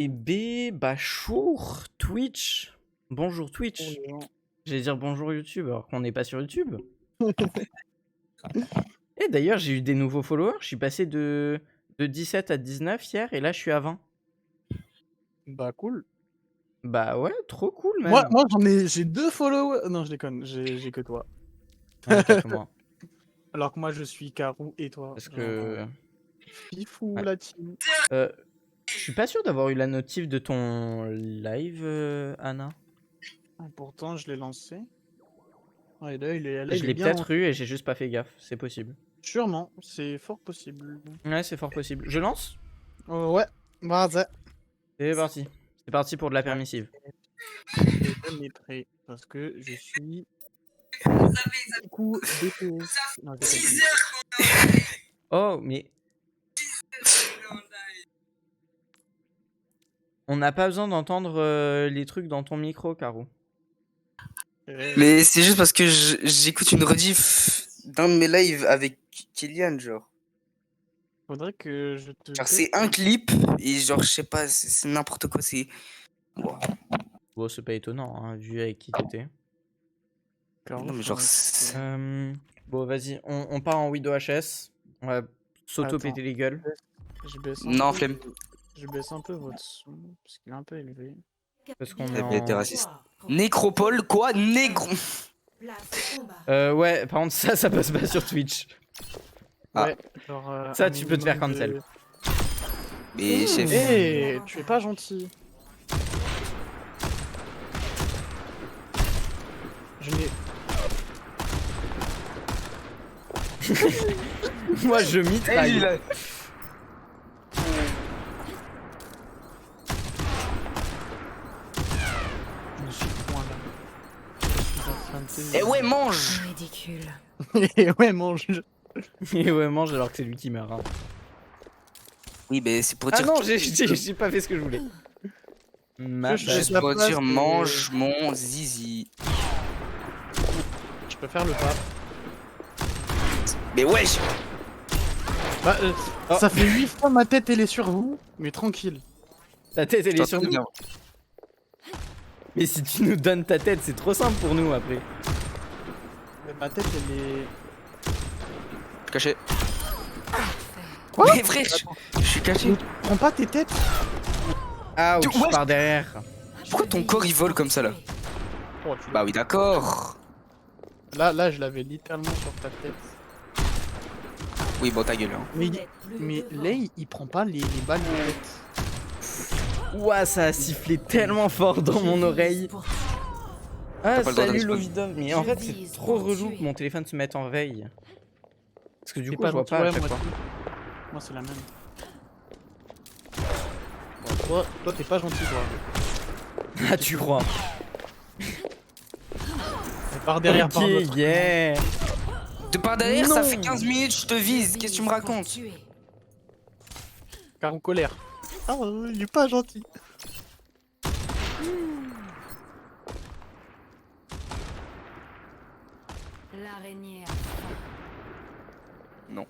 Et B, Bachour, Twitch. Bonjour Twitch. J'allais dire bonjour YouTube alors qu'on n'est pas sur YouTube. Et d'ailleurs, j'ai eu des nouveaux followers. Je suis passé de 17 à 19 hier et là, je suis à 20. Bah cool. Bah ouais, trop cool même. Moi j'ai 2 followers. Non, je déconne, j'ai que toi. Ouais, t'as que moi. Alors que moi je suis Karou et toi. Parce Genre, que... Fifou Ouais. la team. Je suis pas sûr d'avoir eu la notif de ton live, Anna. Pourtant je l'ai lancé. Ouais, là il est Je l'ai bien peut-être lancé. eu et j'ai juste pas fait gaffe, c'est possible. Sûrement, c'est fort possible. Ouais, c'est fort possible. Je lance? Ouais, vas-y. C'est parti. C'est parti pour de la permissive. Et je l'ai prêt parce que je suis beaucoup DPS. Non, je déconne. Oh, mais... On n'a pas besoin d'entendre les trucs dans ton micro, Caro. Mais c'est juste parce que j'écoute une rediff d'un de mes lives avec Kylian, genre. Faudrait que je te. Genre, c'est un clip et genre, je sais pas, c'est n'importe quoi, c'est. Wow. Bon, c'est pas étonnant, hein, vu avec qui t'étais. Non, mais genre. Bon, vas-y, on part en Widow HS. On va s'auto-péter les gueules. Je baisse Non, flemme. Je baisse un peu votre son, parce qu'il est un peu élevé. Parce qu'on T'as est bien été en... raciste. Nécropole, quoi? Négro. Ouais, par contre, ça passe pas sur Twitch. Ah. Ouais, genre, ça, tu peux te faire cancel. Mais chef. Eh, tu es pas gentil. Je n'ai. Moi, je mitraille. Je me suis point là. Je suis en train de te... Eh ouais, mange. Ridicule. Eh ouais, mange. Et ouais, mange alors que c'est lui qui meurt. Hein. Oui, mais c'est pour Ah dire. non, j'ai pas fait ce que je voulais. Juste pour dire, mange mon zizi. Je peux faire le pas. Mais wesh. Bah, ça fait 8 fois ma tête elle est sur vous, mais tranquille. Ta tête elle est sur nous. Mais si tu nous donnes ta tête, c'est trop simple pour nous après. Mais ma tête elle est... Caché. Quoi? Mais frère, je suis caché. Prends pas tes têtes. Ah, ou Ouais. par derrière. Pourquoi ton corps il vole comme ça là? Oh, Bah oui, d'accord. Là, je l'avais littéralement sur ta tête. Oui, bon, ta gueule. Hein. Mais Lei, il prend pas les balles de tête. Ouah, ça a sifflé tellement fort dans mon oreille. Ah, pas le droit salut de Lovidov. Mais en fait, c'est trop relou que mon téléphone se mette en veille. Parce que du C'est coup, je vois gentil, pas à ouais, chaque fois. Moi, c'est la même. Bon, toi, t'es pas gentil, toi. Ah, tu crois. Par derrière, Ok, par notre... yeah. De par derrière, Non. ça fait 15 minutes, je te vise. Qu'est-ce que tu me racontes? Car en colère. Ah, il est pas gentil. L'araignée. Non.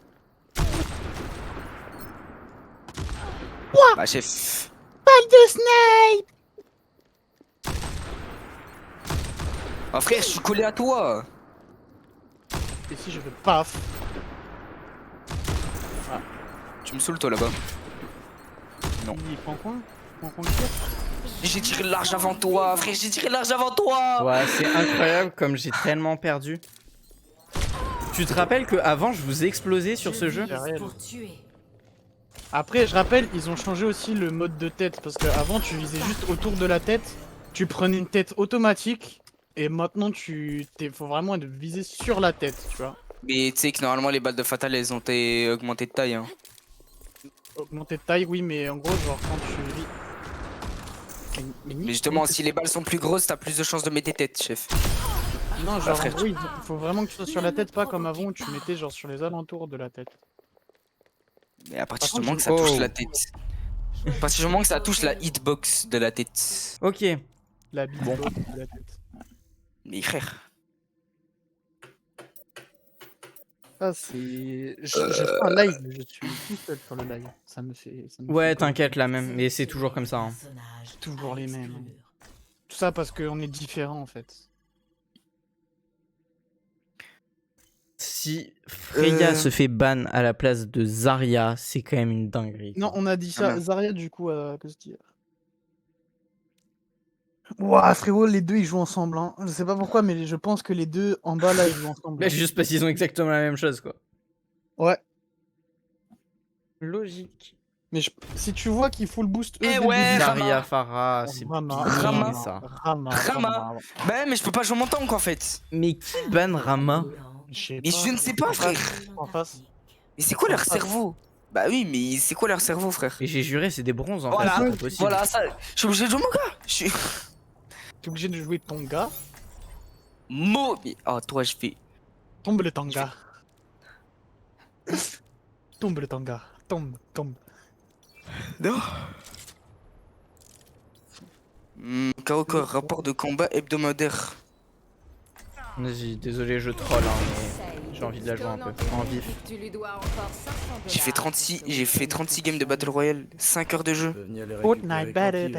Quoi? Bah, chef. Balle de Snape. Oh frère, je suis collé à toi. Et si je veux paf? Tu me saoules toi là-bas. Non. Il prend quoi? J'ai tiré large avant toi, frère, j'ai tiré large avant toi. Ouais, c'est incroyable comme j'ai tellement perdu. Tu te rappelles qu'avant, je vous ai explosé sur ce jeu? Après, je rappelle, ils ont changé aussi le mode de tête. Parce qu'avant, tu visais juste autour de la tête. Tu prenais une tête automatique. Et maintenant, faut vraiment être visé sur la tête, tu vois. Mais tu sais que normalement les balles de fatal elles ont été augmentées de taille. Hein. Augmenter de taille, oui, mais en gros, genre quand tu vis. Mais justement, si les balles sont plus grosses, t'as plus de chances de mettre tes têtes, chef. Non, genre frère, en gros, il faut vraiment que tu sois sur la tête, pas comme avant où tu mettais genre sur les alentours de la tête. Mais à partir Par du moment que contre, ça touche la tête. À partir du moment que ça touche la hitbox de la tête. Ok. La bite Bon. de la tête. Mais frère. Ah, c'est. Je fais un live, je suis tout seul sur le live. Ça me fait Ouais, peur. t'inquiète, là même, mais c'est toujours comme ça. Hein. Toujours les mêmes. Hein. Tout ça parce qu'on est différents en fait. Si Freya se fait ban à la place de Zarya, c'est quand même une dinguerie. Non, on a dit Ah, ça. merde. Zarya, du coup, à cause d'hier. Ouah, frérot, les deux ils jouent ensemble. Hein. Je sais pas pourquoi, mais je pense que les deux en bas là ils jouent ensemble. Mais juste parce qu'ils ont exactement la même chose, quoi. Ouais. Logique. Mais si tu vois qu'ils full boost eux. Eh dès le ouais, début- Zarya, Farah, c'est Rama, bien ça. Rama. Bah mais je peux pas jouer mon tank en fait. Mais qui ban Rama? Mais je ne sais pas, frère. En face. Mais c'est quoi leur cerveau? Bah oui, mais c'est quoi leur cerveau, frère? Et j'ai juré, c'est des bronzes en Voilà, fait, c'est pas possible. voilà, ça. Je suis obligé de jouer mon gars. Je suis. T'es obligé de jouer ton gars. Mais... Oh, toi, je fais. Tombe le tanga. Tombe le tanga. Tombe. Non. Kaoko, rapport de combat hebdomadaire. Vas-y, désolé, je troll, hein, mais j'ai envie de la jouer un peu, en vif. J'ai fait 36 games de Battle Royale, 5 heures de jeu. Fortnite Battle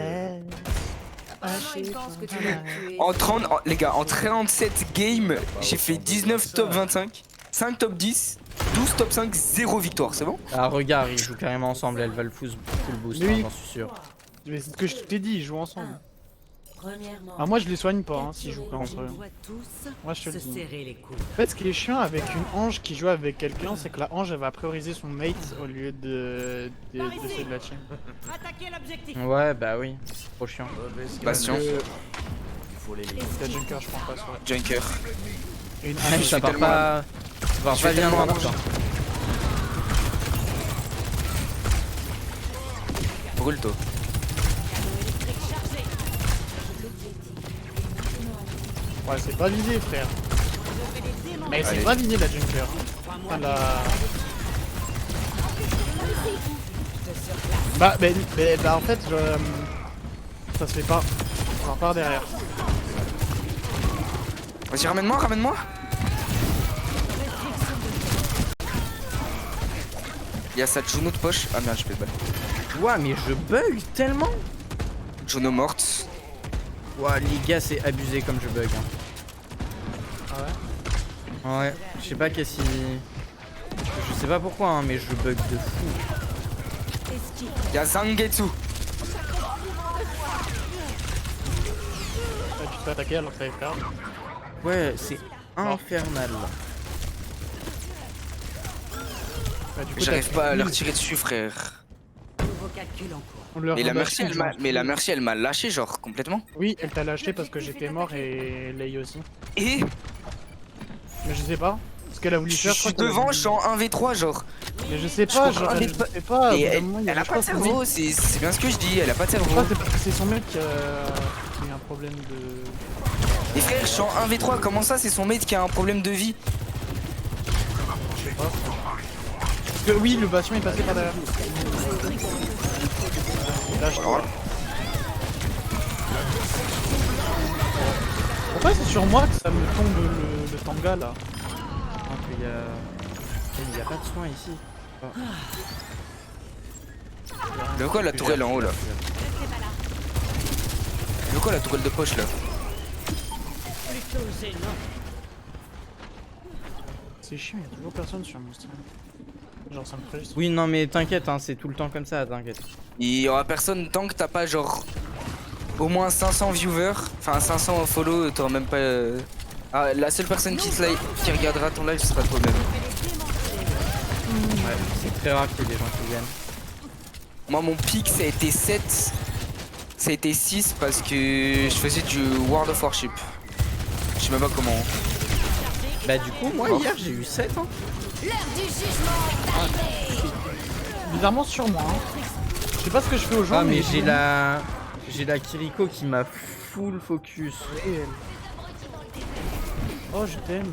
Les gars, en 37 games, j'ai fait 19 top 25, 5 top 10, 12 top 5, 0 victoire, c'est bon? Ah, regarde, ils jouent carrément ensemble, elle va le full boost, Oui. hein, j'en suis sûr. Mais c'est ce que je t'ai dit, ils jouent ensemble. Ah, moi je les soigne pas hein, s'ils jouent pas entre eux. Moi je te le dis. En fait, ce qui est chiant avec une ange qui joue avec quelqu'un, c'est que la ange elle va prioriser son mate au lieu de ceux de la team. Ouais, bah oui, c'est trop chiant. Bastion, La Junker, je pense pas sur Junker. une Ah, je ça suis part tellement- pas... Ça part je pas suis bien tellement loin, orange. putain. Brûle toi. Ouais, c'est pas visé, frère. Mais c'est Allez. pas visé la Junker. Enfin, la... Bah, en fait, ça se fait pas. Ça repart derrière. Vas-y, ramène-moi, ramène-moi. Y'a sa Juno de poche. Ah merde, je fais de balle. Ouais, mais je bug tellement. Juno morte. Ouais, les gars, c'est abusé comme je bug. Hein. Ah ouais. Ouais, je sais pas qu'est-ce qui... Je sais pas pourquoi, hein, mais je bug de fou. Y'a Zangetsu. Là, tu te fais attaquer alors que ça va faire. Ouais, c'est infernal. Bah, du coup, J'arrive t'as- pas à leur tirer dessus, frère. on leur Mais la rebâche, Mercy, elle m'a lâché, genre, complètement. Oui, elle t'a lâché parce que j'étais mort et Lei aussi. Et Mais je sais pas. Ce qu'elle a voulu je faire. suis devant, je suis en 1v3, genre. Mais je sais je pas, comprends je pas. sais pas. Et au bout d'un elle, moment, il y elle a je pas de crois que cerveau, c'est bien ce que je dis, elle a pas de Je cerveau. crois que c'est parce que c'est son mec qui a eu un problème de. Et frère, je suis en 1v3, comment ça, c'est son mate qui a un problème de vie? Je sais pas. Parce que oui, le bastion est passé par derrière. Là, je Alors là. Pourquoi c'est sur moi que ça me tombe le tanga là? Il y a... Il y a pas de soin ici. De quoi la tourelle en haut là? De quoi la tourelle de poche là? C'est chiant, il y a toujours personne sur mon stream. Genre ça me frustre. Oui, non, mais t'inquiète, hein, c'est tout le temps comme ça, t'inquiète. Il y aura personne tant que t'as pas genre au moins 500 viewers, enfin 500 follow, t'auras même pas. Ah, la seule personne qui regardera ton live, ce sera toi-même. Ouais, c'est très rare qu'il y ait des gens qui viennent. Moi, mon pic, ça a été 7. Ça a été 6 parce que je faisais du World of Warship. Je sais même pas comment. Bah, du coup, moi, hier, j'ai eu 7 ans. Bizarrement sur moi. Hein. Je sais pas ce que je fais aux gens. Ah, mais j'ai la... J'ai la Kiriko qui m'a full focus. réel. Oh, je t'aime.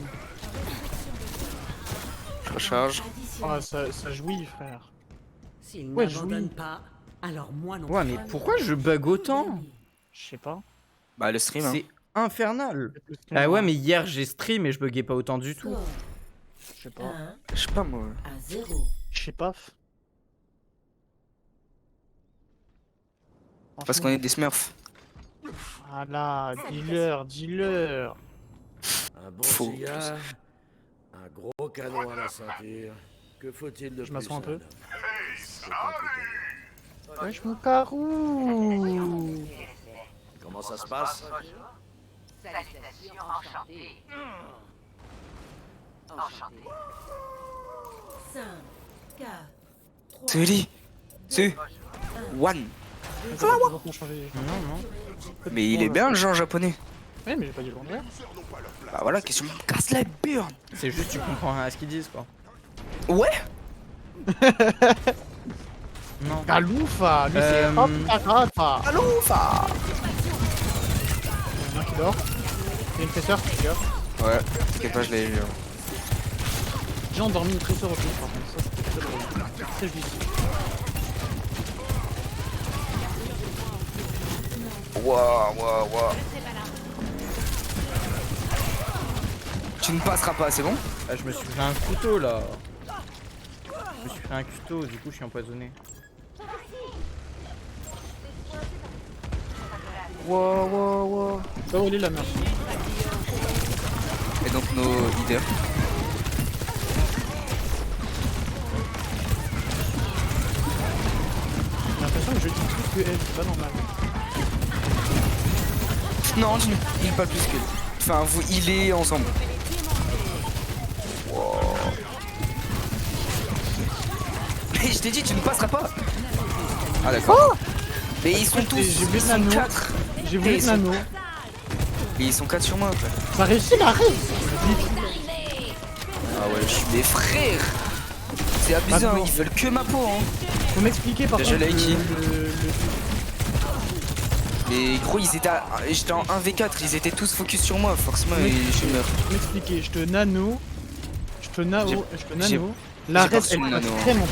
Je recharge. Oh, ça jouit, frère. S'il Ouais, n'abandonne jouis. pas, alors moi non Ouais, mais pourquoi je bug autant? Je sais pas. Bah, le stream, hein. C'est infernal. Ah ouais, mais hier, j'ai stream et je buguais pas autant du tout. Je sais pas. Je sais pas moi. Je sais pas. Parce qu'on est des smurfs. Voilà, dis-leur. Un bon Faux. cigare, un gros canon à la ceinture. Que faut-il de Je plus m'assois un peu. homme? C'est compliqué. Wesh mon carou. Comment ça se passe? Salutations, enchanté. Enchanté. 5, 4, 3, Three, two, one. Ça va complètement changer. Non, non. Mais il est bien le genre japonais. Ouais, mais j'ai pas dit le contraire. Bah voilà, question de casse la burn. C'est juste tu comprends rien à ce qu'ils disent quoi. Ouais. Non. Galoufa, lui c'est hop, tacafa. Alofa. Il y en a un qui dort. Il y a une tresseur, les gars. Ouais, t'inquiète pas, je l'ai vu. J'ai endormi une tresseur au plus, par contre. Ça, c'était très drôle. Très vite. Waouh. Tu ne passeras pas, c'est bon? Ah, je me suis pris un couteau là. Je me suis pris un couteau, du coup je suis empoisonné. Wow. Ça va, il est la merde. Et donc nos leaders. J'ai l'impression que je dis plus que elle, c'est pas normal. Non, tu ne heal pas plus que. Enfin, vous healez ensemble. Wow. Mais je t'ai dit, tu ne passeras pas. Ah d'accord. Mais ils sont tous. J'ai vu Ils sont Nano. 4. J'ai voulu Nano. Et ils sont 4 sur moi après. Ça réussit la raise. Ah ouais, je suis des frères. C'est abusé, hein, ils veulent que ma peau. Hein. Faut m'expliquer par Je contre l'ai qui le... Les gros, j'étais en 1v4, ils étaient tous focus sur moi, forcément, et je meurs. Faut m'expliquer, je te nano. J'ai La pas raise reçu elle le passe nano, hein. très longtemps.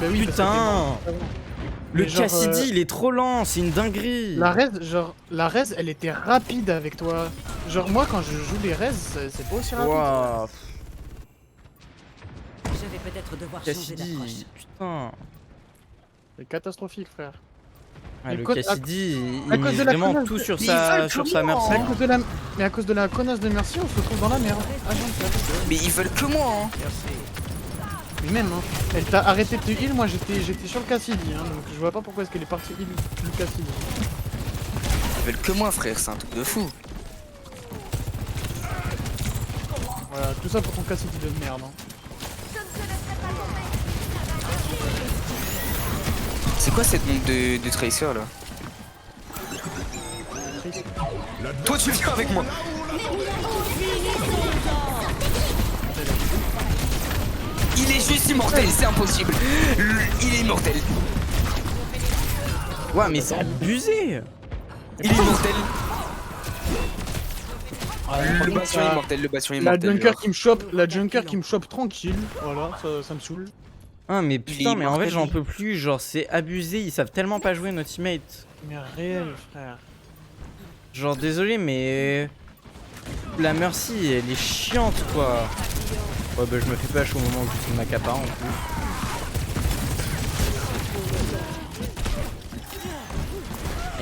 Bah oui, parce que Putain. t'es mort. Le Mais genre, Cassidy il est trop lent, c'est une dinguerie. La raise elle était rapide avec toi. Genre moi quand je joue les raises, c'est pas aussi rapide. Waouh. Je vais peut-être devoir changer d'approche. Cassidy, putain. C'est catastrophique frère. Ouais, Mais le cause- Cassidy, à il cause met de la vraiment connasse tout de- sur Mais sa, ils veulent sur que sa moi, Mercy. hein. Mais à cause de la connasse de Merci, on se retrouve dans la merde. Mais ils veulent que moi, hein. Mais même, hein. Elle t'a arrêté de te heal, moi j'étais sur le Cassidy, hein, donc je vois pas pourquoi est-ce qu'elle est partie heal le Cassidy. Ils veulent que moi, frère, c'est un truc de fou. Voilà, tout ça pour ton Cassidy de merde. Hein. C'est quoi cette montre de Tracer là? Toi, tu viens avec moi. Il est juste immortel, c'est impossible. Il est immortel. Ouais, mais c'est abusé. Il est immortel. Le Le bastion immortel, le bastion La immortel. junker qui me chope tranquille, voilà, ça me saoule. Ah mais putain, mais en fait immortel. j'en peux plus, genre c'est abusé, ils savent tellement pas jouer nos teammates. Mais réel frère. Genre désolé mais la Mercy elle est chiante quoi. Ouais bah je me fais pêche au moment où je suis ma capa en plus.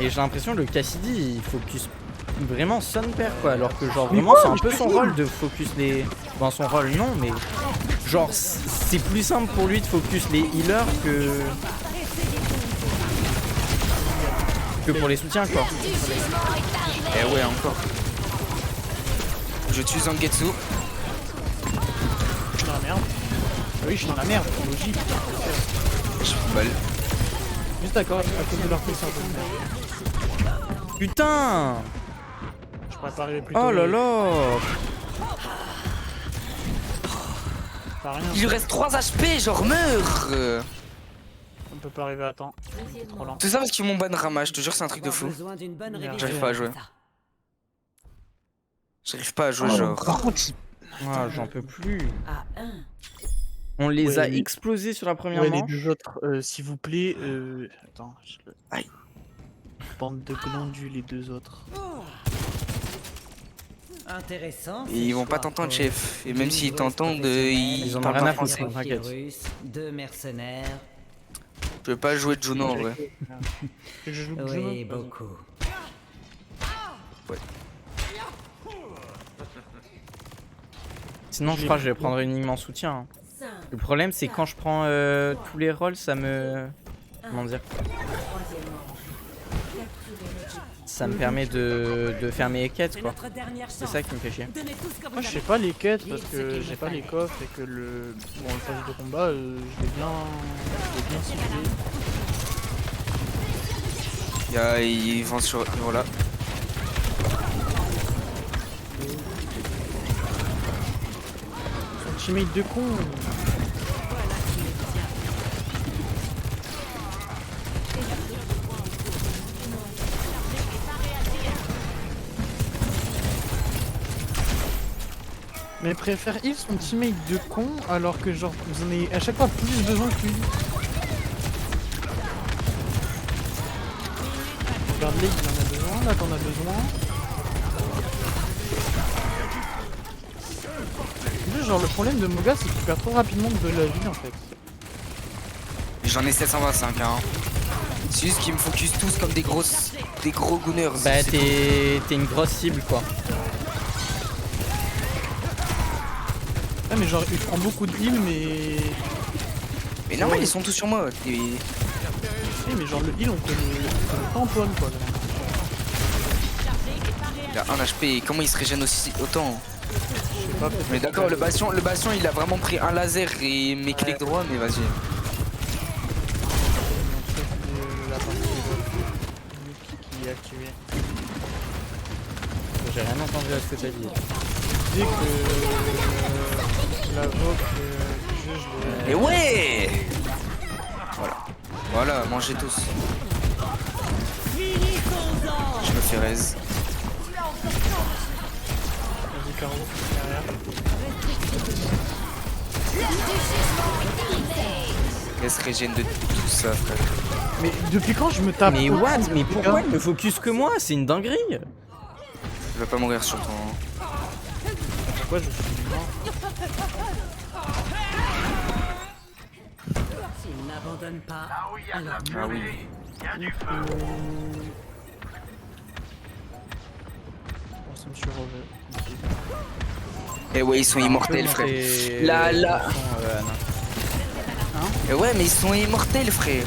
Et j'ai l'impression que le Cassidy il focus vraiment son père quoi, alors que genre vraiment c'est un peu son rôle de focus les... Bon son rôle non mais genre c'est plus simple pour lui de focus les healers que pour les soutiens quoi. Eh ouais, encore. Je tue Zangetsu. Je suis dans la merde. Ah oui, je suis dans la merde, c'est logique. Je fous balle. Juste d'accord, à cause de leur puissance de merde. Putain. Je pourrais pas arriver plus tôt. Oh là là. Pas rien, Il lui reste 3 HP, genre meurs. on peut pas arriver à temps. C'est trop lent. Tout ça parce qu'ils m'ont ban Rama, je te jure, c'est un truc de fou. Besoin d'une bonne J'arrive révision. pas à jouer. Ça. J'arrive pas à jouer, Oh, genre. par contre, Ah, j'en peux plus. À 1. On les Ouais, a oui. explosés sur la première ouais, les manche. deux autres, s'il vous plaît. Attends, Aïe. Bande de glandus, les deux autres. Intéressant. Et ils vont pas t'entendre, chef. Et même s'ils t'entendent, ils en ont parlent rien pas à foutre, français. t'inquiète. Deux mercenaires. Je veux pas jouer de Juno en vrai. Que je joue de Oui, Juno. beaucoup. Sinon, je crois que je vais prendre uniquement soutien. Hein. 5, Le problème, c'est quand je prends tous les rôles, ça me. Comment dire? Ça me permet de faire mes quêtes, quoi. C'est ça qui me fait chier. Moi je sais pas les quêtes parce que j'ai pas les coffres et que le phase de combat je l'ai bien ciblé. Ils vont sur. Voilà. Son teammate de con. Mais préfère heal son teammate de con alors que genre vous en avez à chaque fois plus besoin que lui. Regarde là, il en a besoin, là t'en as besoin. En plus, genre le problème de Moga c'est qu'il perd trop rapidement de la vie en fait. J'en ai 725, hein. C'est juste qu'ils me focus tous comme des gros gooners. Bah, t'es une grosse cible, quoi. Ah mais genre il prend beaucoup de heal mais... Mais normal, ils sont tous sur moi. Oui mais genre le heal on peut le tamponne quoi. Il a 1 HP, et comment il se régène aussi autant? Je sais pas, Mais d'accord, le bastion il a vraiment pris un laser et mes clics droits, mais vas-y. la partie qui est activée. J'ai rien entendu à ce que t'as dit. Dès que l'avoc du juge Et ouais. Voilà, mangez tous. Je me fais raise. Vas-y Caro, derrière. Laisse régène de tout ça, frère. Mais depuis quand je me tape Mais autant what? de Mais dégâts pourquoi il me focus que moi? C'est une dinguerie! Je vais pas mourir sur ton... Pourquoi je suis mort? S'il n'abandonne pas, alors Ah oui. Bon, ça me suis relevé. Eh ouais, ils sont immortels, frère. Là. Eh ouais, mais ils sont immortels, frère.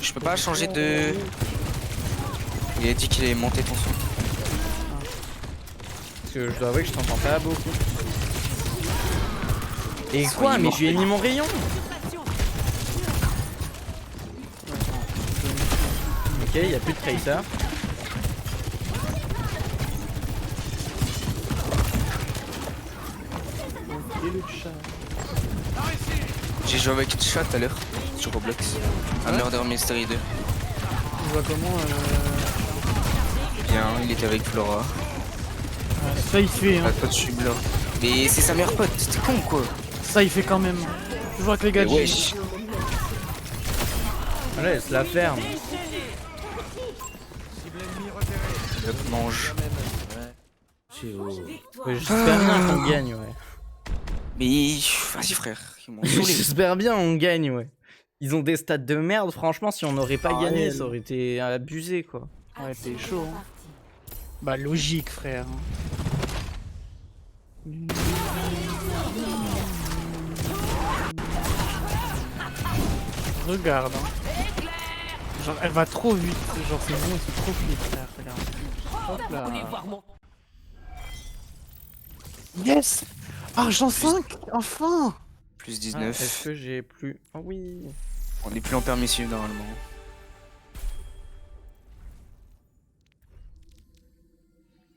Je peux pas changer de... Il a dit qu'il allait monter ton son. Parce que je dois avouer que je t'entends pas beaucoup. Et Soyez quoi? Mais morts. je lui ai mis mon rayon! Ok, y a plus de tracer. Et le chat. J'ai joué avec chat tout à l'heure sur Roblox. Un Murder Mystery 2. Tu vois comment Bien, il était avec Flora. ça il fait hein. Ah, toi, je suis blanc. Mais c'est sa meilleure pote, t'es con quoi. Ça il fait quand même. Toujours avec les Mais gadgets. wesh. Allez, laisse la ferme. Hop, mange. Ouais, j'espère bien qu'on gagne, ouais. Mais vas-y frère, ils m'ont saoulé. J'espère bien on gagne, ouais. Ils ont des stats de merde, franchement, si on n'aurait pas gagné, ouais, ça aurait été abusé, quoi. Ouais, t'es chaud. Hein. Bah logique frère. Regarde. Hein. Genre elle va trop vite. Genre c'est bon, c'est trop vite frère. Regarde. Hop là. Yes. Argent 5. Enfin. Plus Ah, 19. est-ce que j'ai plus... Oh oui. On est plus en permissive normalement.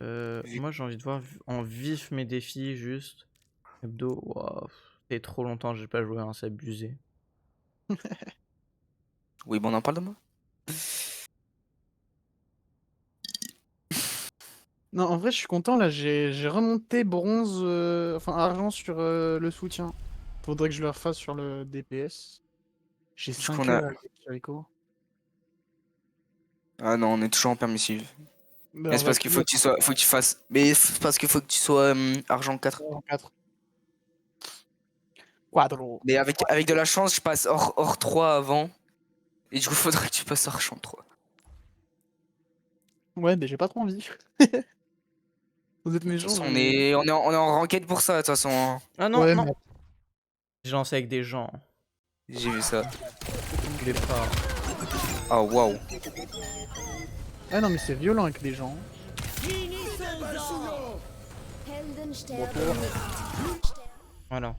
Moi j'ai envie de voir en vif mes défis juste. Hebdo, waouh. C'est trop longtemps que j'ai pas joué, hein, c'est abusé. Oui, bon, on en parle de moi. Non, en vrai, je suis content là. J'ai remonté bronze, enfin argent sur le soutien. Faudrait que je le refasse sur le DPS. J'ai 5 qu'on a- heures avec Jericho. Ah non, on est toujours en permissive. Mais c'est parce qu'il faut que tu sois, faut que tu fasses. Mais c'est parce qu'il faut que tu sois argent 4. 4. Quadro. Mais avec de la chance, je passe hors 3 avant. Et du coup, faudrait que tu passes argent 3. Ouais, mais j'ai pas trop envie. Vous êtes méchants. On est en ranked pour ça, de toute façon. Hein. Ah non, Ouais, non. mais- J'ai lancé avec des gens. J'ai vu ça. Je voulais pas. Ah, waouh. Ah non, mais c'est violent avec les gens. Voilà.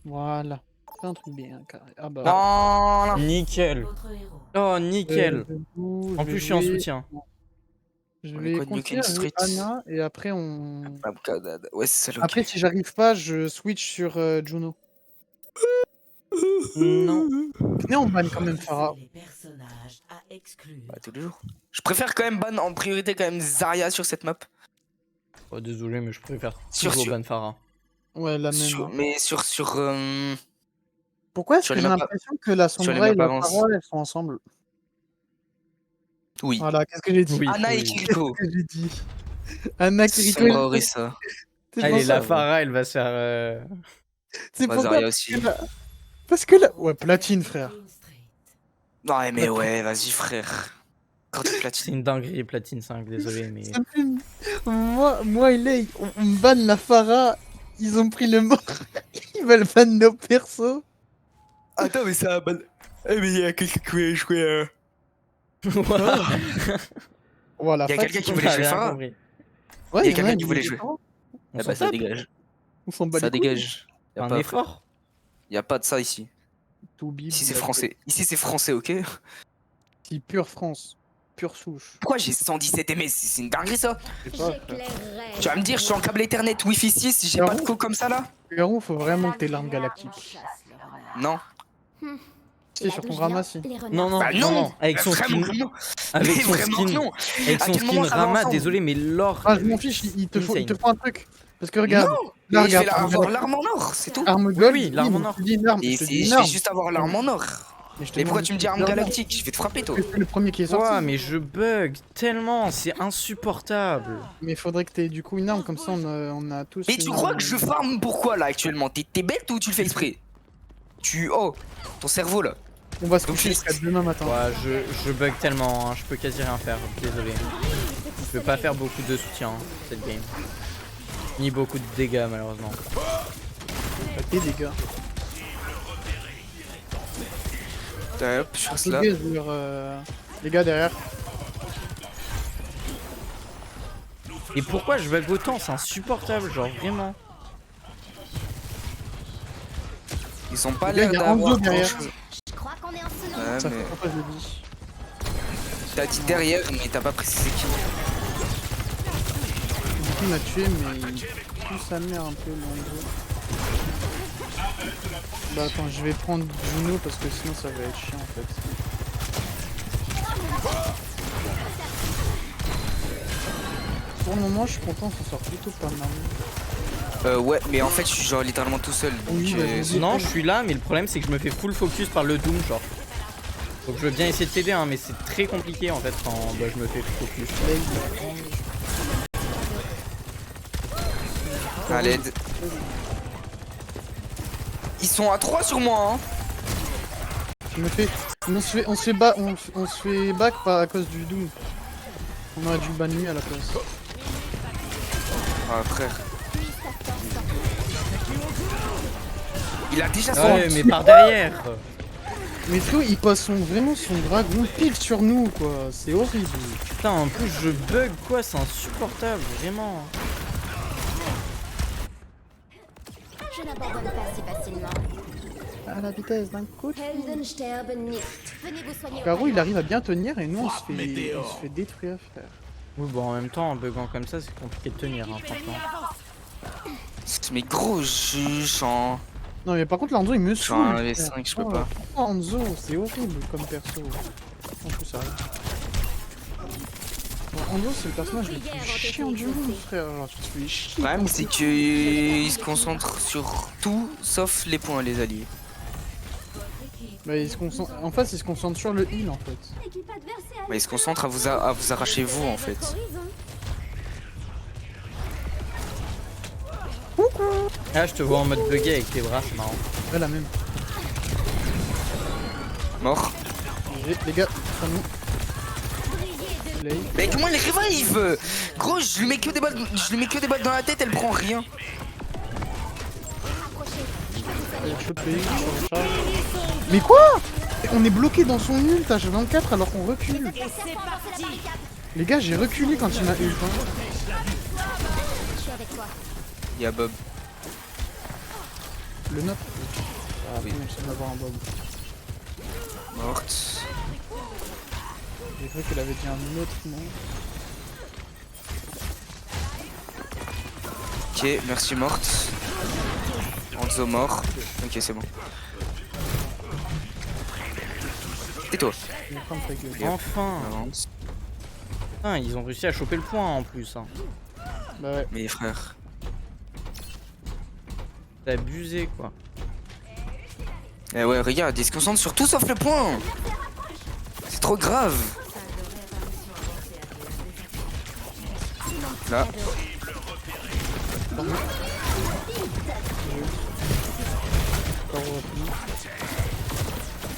Voilà. Fais un truc bien carré. Ah bah. Non, non. Nickel. Votre héros. Oh, nickel. En En plus, je suis en soutien. Je On est vais quoi, continuer Nukem avec Street Anna et après on. Ouais, c'est ça le Après, si j'arrive pas, je switch sur Juno. Non. Venez, on banne quand même Pharah. Les personnages à exclure. Bah, tous les jours. Je préfère quand même ban en priorité quand même Zarya sur cette map. Oh, désolé, mais je préfère Sur- toujours sur- Ban Farah. Ouais, la même. Sur- mais sur Pourquoi est-ce sur que les j'ai maps- l'impression que la sur les Sombra et maps la avance. Pharah, elles sont ensemble? oui. Voilà, qu'est-ce que j'ai dit? Oui. Anna et oui. Kiriko. Qu'est-ce que j'ai dit? Anna Kiriko. Sombra Orisa. Allez, la ça, Farah, elle va se faire. C'est Bah, pourquoi Zarya aussi. Parce que là. Ouais, platine, frère. Green Street. Ouais, mais ouais, vas-y, frère. Quand tu C'est platines. une dinguerie, Platine 5, désolé, mais. Ça me fait- Moi et Lei, on banne la Pharah. Ils ont pris le mort. Ils veulent ban nos persos. Attends, mais ça a ban. Eh, mais il y a quelqu'un qui voulait jouer. Voilà. Y a quelqu'un qui voulait jouer Pharah. Ouais, y a il en quelqu'un un, qui il voulait est jouer. différent. On Ah s'en bah, ça tape. dégage. On s'en bat Ça les couilles. dégage. Y a Un pas, effort. y a pas de ça ici. Tout bib, Ici, c'est la- français. Ici, c'est français, ok? Si pure France. Pure souche. Pourquoi j'ai 117 ms? C'est une dinguerie ça. Je sais pas. Tu vas me dire, je suis en câble Ethernet Wi-Fi 6, j'ai pas de co comme ça là? Garou, faut vraiment que t'aies l'arme galactique. Non. C'est sur ton ramassis. Non, non, Bah non, non. non. Avec son Vraiment skin. non. Avec Mais son vraiment skin. non. Avec À son quel skin moment ça va Rama, ensemble? désolé, mais l'or. Ah, je m'en fiche, il te faut Insane. un truc. Parce que regarde. Non. Là, Il fait regarde. avoir l'arme en or, c'est tout. Arme gold. Oui, l'arme en or. Je te dis une arme. Et Je te c'est dis une je arme. vais juste avoir l'arme en or. Mais je te Et demande pourquoi tu me dis arme une arme. galactique? Je vais te frapper toi. C'est le premier qui est sorti. Ouais, mais je bug tellement, c'est insupportable. Mais faudrait que t'aies du coup une arme, comme ça on a tous. Mais tu une crois arme. que je farm pourquoi là actuellement? T'es bête ou tu le fais exprès? Oh, ton cerveau là. On va se Donc, coucher je- jusqu'à demain matin. Ouais, je bug tellement, hein, je peux quasi rien faire, désolé. Je peux pas faire beaucoup de soutien cette game. Ni beaucoup de dégâts malheureusement. T'es des gars. Hop, je passe là. Les gars derrière. Et pourquoi je bug autant? C'est insupportable, genre vraiment. Ils ont pas Les gars, l'air il y a d'avoir Anzo derrière. grand-chose. Je crois qu'on est en solo. Ouais, Ça mais fait pourquoi je le dis. t'as dit derrière, mais t'as pas précisé qui. Du coup il m'a tué mais il pue sa mère un peu l'Anzo. Bah attends, je vais prendre Juno parce que sinon ça va être chiant en fait. Pour le moment je suis content, on s'en sort plutôt pas mal. Ouais, mais en fait, je suis genre littéralement tout seul. Donc, Oui, vas-y. Non, je suis là, mais le problème c'est que je me fais full focus par le Doom, genre. Donc je veux bien essayer de t'aider, hein, mais c'est très compliqué en fait quand bah, je me fais focus. à l'aide. Ils sont à 3 sur moi, hein. Je me fais. On se fait back pas à cause du Doom. On aurait dû ban lui à la place. Ah, frère. Il a déjà son. Ouais, mais par derrière. Mais frérot, il passe vraiment son dragon pile sur nous quoi, c'est horrible. Putain, en plus je bug quoi, c'est insupportable, vraiment. Je n'abandonne pas si facilement. À la vitesse d'un coup. Helden sterben nicht. Venez vous soigner. Garou il arrive à bien tenir et nous on se fait détruire frère. Oui, bon, en même temps, en buguant comme ça, c'est compliqué de tenir, hein, franchement. Mais gros, je suis en. Non mais par contre l'Anzo il me Je suis en saoule. V5, je peux pas. Anzo, c'est horrible comme perso. En plus ça arrive. Bon, Anzo c'est le personnage le plus chiant du monde frère, genre tu te fais chier. Le problème, c'est qu'il se concentre sur tout sauf les points, les alliés. Bah, il se concentre... En fait il se concentre sur le heal en fait. L'équipe adverse est Bah, il se concentre à vous arracher vous en fait. horizon. Ah, je te vois en mode bugué avec tes bras, c'est marrant. Ouais, la même. Mort. Les gars, sur nous. Play. Mais comment elle revive? Gros, je lui mets que des balles dans la tête, elle prend rien. Allez, choper, je recharge. Mais quoi? On est bloqué dans son ult H24 alors qu'on recule. Les gars, j'ai reculé quand il m'a ult. Y'a Bob. Le note. Ah oui. On essaie d'avoir un Bob. Morte. J'ai cru qu'elle avait dit un autre nom. Ok, merci morte. Enzo mort. Ok, c'est bon. Tais-toi. Ferme ta gueule. Enfin. Avance. Putain, ils ont réussi à choper le point en plus. Hein. Bah ouais. Mais frère. T'as abusé quoi. Eh ouais, regarde, il se concentre sur tout sauf le point. C'est trop grave. Là.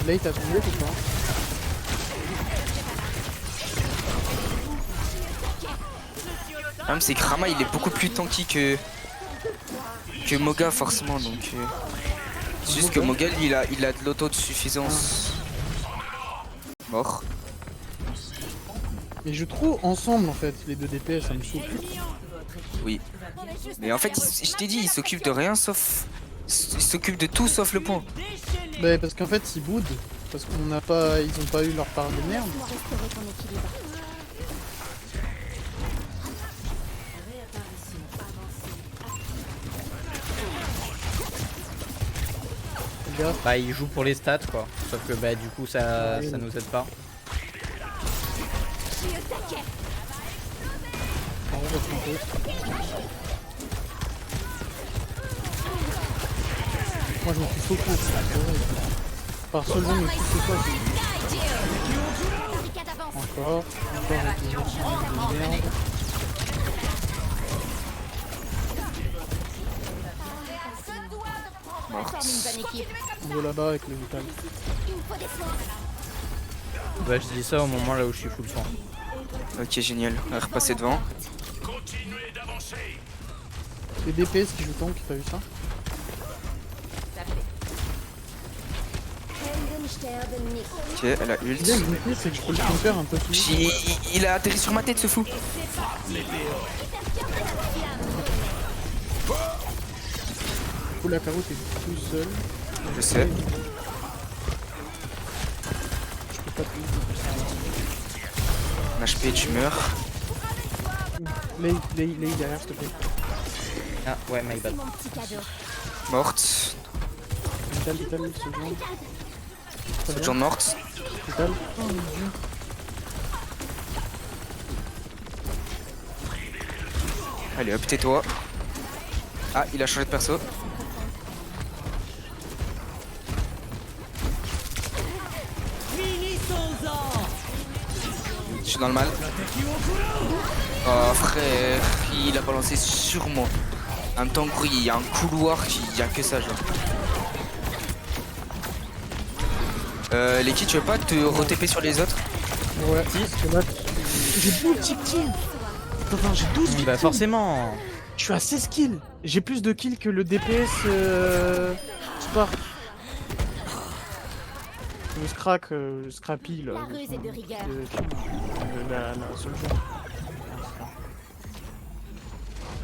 Là, il t'a tombé ou pas? Même c'est que Rama il est beaucoup plus tanky que Moga forcément donc c'est juste que Moga il a de l'autosuffisance. Mort. Mais je joue trop ensemble en fait, les deux DPS, ça me saoule. Oui. Mais en fait je t'ai dit il s'occupe de rien sauf. Il s'occupe de tout sauf le point. Bah parce qu'en fait ils boudent, parce qu'on n'a pas. Ils ont pas eu leur part de merde. Bah, ils jouent pour les stats quoi. Sauf que bah, du coup, ça nous aide pas. Moi je m'en fous beaucoup. Par seul jeu, mais tout ce soir. Encore avec les gens de merde. On va là-bas avec le vital. Bah, je dis ça au moment là où je suis full soin. Ok génial, on va repasser devant. Les DPS qui jouent tank, t'as vu ça? Ok, elle a ult. Bien, le DPS, c'est que je peux le counter un peu plus. Il a atterri sur ma tête ce fou. Faut la carotte est tout seul. Je sais. Je peux pas plus. En HP tu meurs. Lay derrière s'il te plaît. Ah, ouais, my bad. Morte. Vital, seconde. Cette jambe morte. Vital. Oh mon dieu. Allez hop, tais-toi. Ah, il a changé de perso. Je suis dans le mal. Oh frère, il a balancé sur moi. En même temps, gros, il y a un couloir il y a que ça, genre. Leki, tu veux pas te re-TP sur les autres? Ouais, c'est là. J'ai 12 kills. Enfin, j'ai 12 kills. Bah, forcément. Je suis à 16 kills. J'ai plus de kills que le DPS Spark. Le Scrack, le Scrappy, là. La ruse est de rigueur. La seule chose.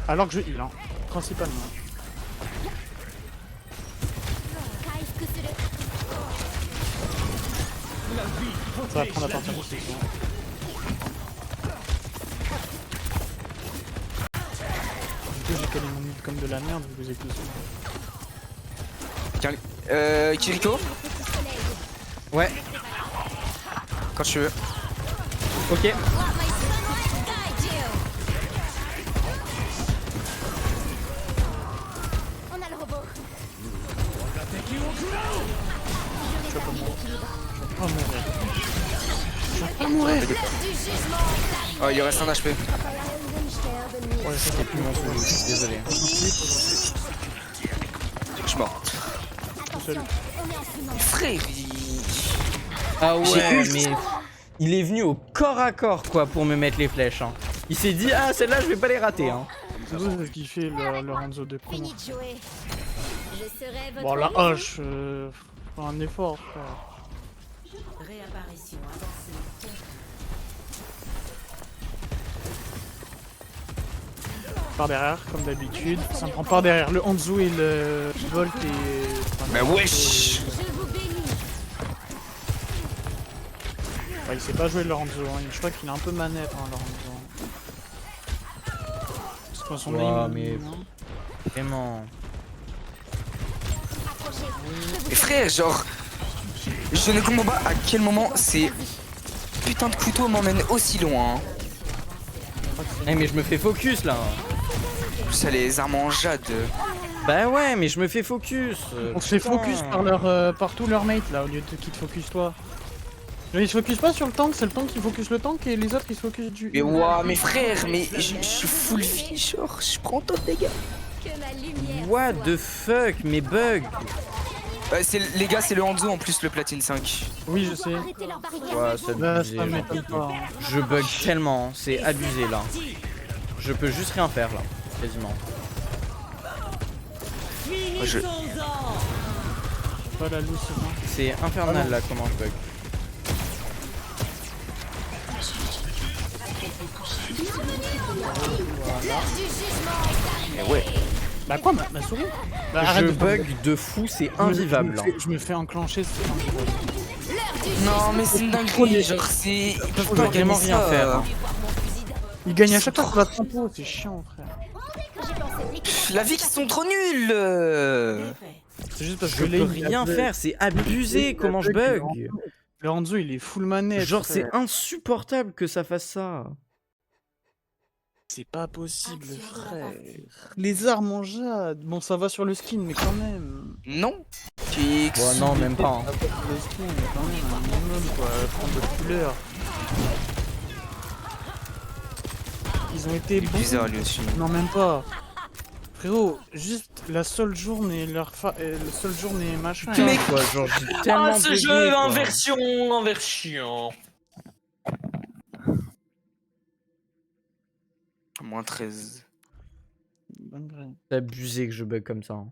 Alors que je heal, hein, principalement. Ça va prendre à partir de ce moment. Du coup, j'ai calé mon ult comme de la merde, vous êtes tous. Kiriko? Ouais, Quand tu veux. ok. On a le robot. Oh mourir. Je vais pas mourir. Oh, il lui reste un HP. Ouais, c'est plus mon solo, je suis désolé. mort. Attention, on est en ce moment. Frère, Ah J'ai ouais, eu- mais il est venu au corps à corps quoi pour me mettre les flèches. Hein. Il s'est dit ah celle-là je vais pas les rater. Hein. C'est ce qu'il fait le Hanzo de con. Fini de jouer. Je serai votre Bon, la héros. hache, fais un effort, frère. Réapparition avancée. Par derrière, comme d'habitude. Ça me prend par derrière. Le Hanzo et le Volt et... Bah wesh. Je vous bénis. Bah, il sait pas jouer le Hanzo, hein. Je crois qu'il est un peu manette, hein, le Hanzo. Parce que son Ouais, aim, mais- hein. Vraiment. Mais frère, genre, je ne comprends pas à quel moment ces putains de couteaux m'emmènent aussi loin. Hein. Eh mais je me fais focus là. Ça les armes en jade. Bah ouais mais je me fais focus. On se fait Putain. focus par tous leurs mates là, au lieu de qu'ils te focus toi. Ils se focus pas sur le tank, c'est le tank qui focus le tank et les autres ils se focus du... Mais ouah, mes frères, mais je suis full vie, genre, je prends top les gars. Que ma lumière What soit. the fuck mes bugs. Les gars, c'est le Hanzo en plus, le platine 5. Oui je sais. Arrêtez leur barrière. Ouais c'est Là abusé. ça m'étonne pas. Hein. Je bug tellement, c'est abusé là. Je peux juste rien faire là, quasiment. Moi, je... Pas la loose, c'est bon. C'est infernal là comment je bug. Mais ouais. Bah quoi ma souris bah, Je arrête de bug de fou, c'est invivable. hein. Je me fais enclencher, c'est invivable. Non, mais c'est une dinguerie, genre, c'est... Ils peuvent Faut pas vraiment gagner rien ça. faire. hein. Il gagne à chaque fois qu'il va tempo, c'est chiant frère. La vie qui sont trop nuls. C'est juste parce Je que peux rien faire, c'est abusé comment je bug. Le Hanzo il est full manette. Genre frère. c'est insupportable que ça fasse ça. C'est pas possible frère. Les armes en jade. Bon ça va sur le skin mais quand même. Non. Qui... Bon non même pas. hein. Ça va sur le skin mais quand même un minimum quoi. Prendre de couleur. Ils ont été bons. Bizarre lui aussi. Non même pas. Frérot, juste la seule journée, le seul journée machin. Mais- Quoi, genre j'ai tellement ce bugué, jeu quoi. en version. Moins 13. C'est abusé que je bug comme ça. hein.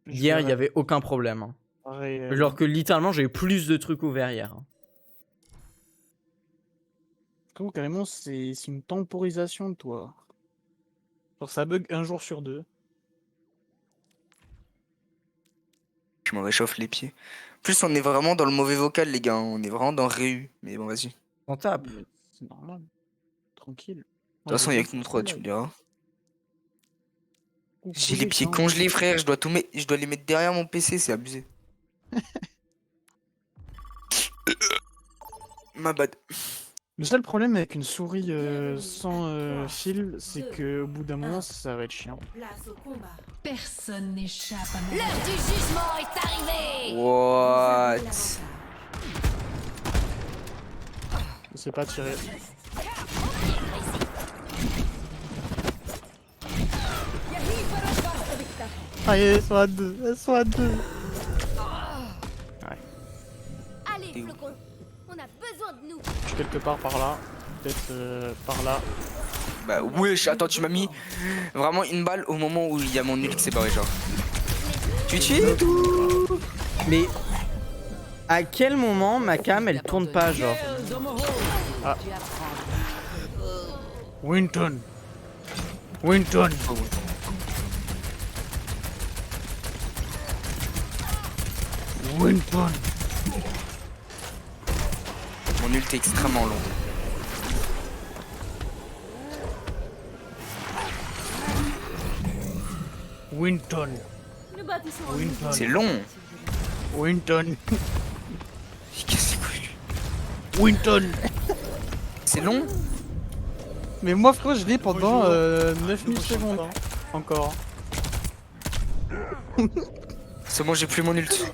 Hier il y avait aucun problème. hein. Pareil, Alors que littéralement j'ai eu plus de trucs ouverts hier. hein. frérot, carrément c'est une temporisation de toi. Genre ça bug un jour sur deux. Je me réchauffe les pieds. En plus, on est vraiment dans le mauvais vocal, les gars. On est vraiment dans Réu. Mais bon, vas-y. De On tape. C'est normal. Tranquille. toute façon, il y a que nous trois, tu me diras. J'ai les pieds congelés, frère. Je dois les mettre derrière mon PC, c'est abusé. Ma bad. Le seul problème avec une souris sans fil, c'est que au bout d'un moment ça va être chiant. Place au combat. Personne n'échappe à mon L'heure du jugement est arrivée. What? Je sais pas tirer. Allez, elles sont à deux, elles sont à deux. Allez, flocon. On a besoin de nous. Je suis quelque part par là, peut-être par là. Bah, wesh, attends, tu m'as mis vraiment une balle au moment où il y a mon ult qui s'est barré, genre. Tu tues tout. Mais à quel moment ma cam elle tourne pas genre? Winton. Winton. Winton. Mon ult est extrêmement long. Winton. Winton. C'est long. Winton. Qu'est-ce que c'est que Winton. C'est long. Mais moi frérot je l'ai pendant 9000 secondes hein. Encore. C'est bon, j'ai plus mon ult.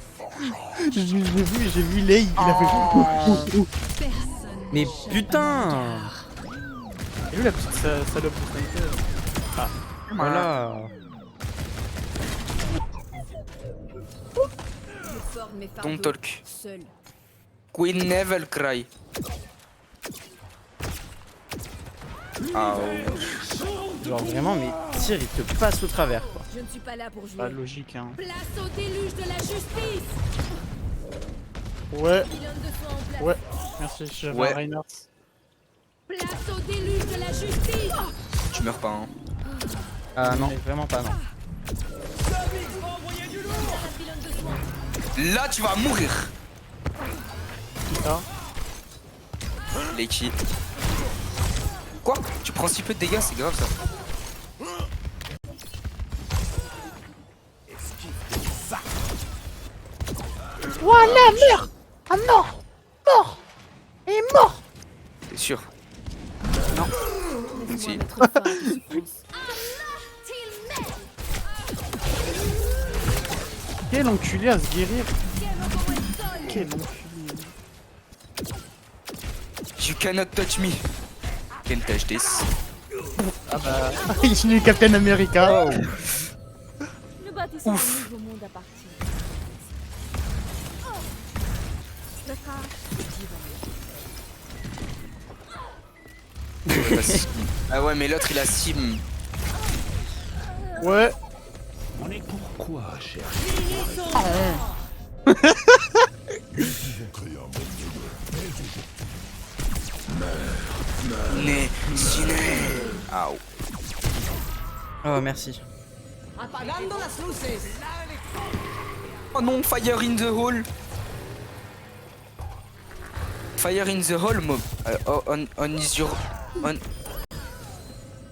J'ai vu Lei, il a fait. Mais putain! Et lui la petite salope de sniper. Voilà. Je porte mes fardeaux Don't talk. seul. Queen never cry. Ah, Genre vraiment, mes tirs ils te passent au travers quoi. Je ne suis pas là pour jouer. Pas logique, hein. Place au déluge de la justice. Ouais, Pylône de soin en place. ouais. Merci, j'avais Ouais. un Reinhardt. Place au déluge de la justice. tu meurs pas, hein. Ah non, vraiment pas non. Pylône de soin. Là, tu vas mourir. Putain. Leiki. Quoi? Tu prends si peu de dégâts, c'est grave ça. Voilà, merde. Ah non. Mort. Il est mort. T'es sûr? Laisse-moi Si. mettre fin à tes souffrances. Quel enculé à se guérir. Quel enculé. You cannot touch me. Can't touch this. Ah bah. Il est Captain America. Nous bâtissons un Ouf. nouveau monde à partir. Ah ouais, mais l'autre il a sim. Ouais. Né, ciné. Aouh. Oh merci. Oh non, fire in the hole. Fire in the hole, mob. On is your. On.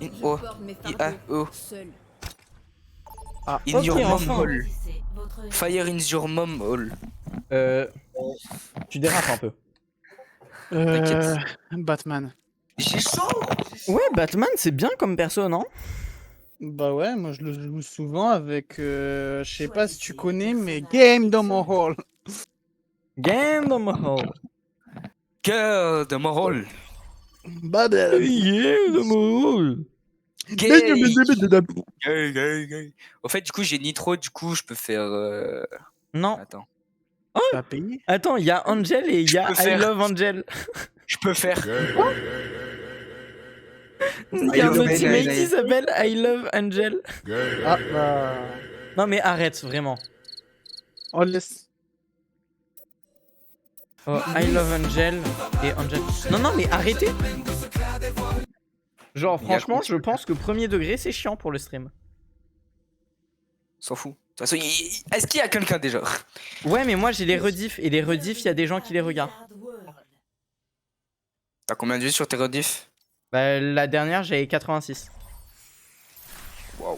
In, Je oh. porte mes I, fardeaux oh. seul. In Ok, your mom enfin. hole. Fire in your mom hole. Tu dérapes un peu. Batman. J'ai chaud. Ouais, Batman c'est bien comme perso, non? Bah ouais, moi je le joue souvent avec, je sais pas si tu connais, mais Game dans mon hall. Game dans my hole. Cœur de mon hole. Babel. Game dans my hole. Gay. Gay, gay. Au fait, du coup, j'ai Nitro, du coup, je peux faire. Non. Attends. T'as payé? Attends, il y a Angel et il y a peux I faire- Love Angel. Je peux faire. Il y a un Love ultimate Angel. qui s'appelle I Love Angel. Ah bah. Non mais arrête, vraiment. On laisse. Oh, I Love Angel et Angel. Non, non, mais arrêtez. Genre, franchement, je pense que premier degré, c'est chiant pour le stream. S'en fout. De toute façon, est-ce qu'il y a quelqu'un déjà? Ouais, mais moi, j'ai les rediffs. Et les rediffs, il y a des gens qui les regardent. T'as combien de vues sur tes rediffs? Bah, la dernière, j'avais 86. Waouh.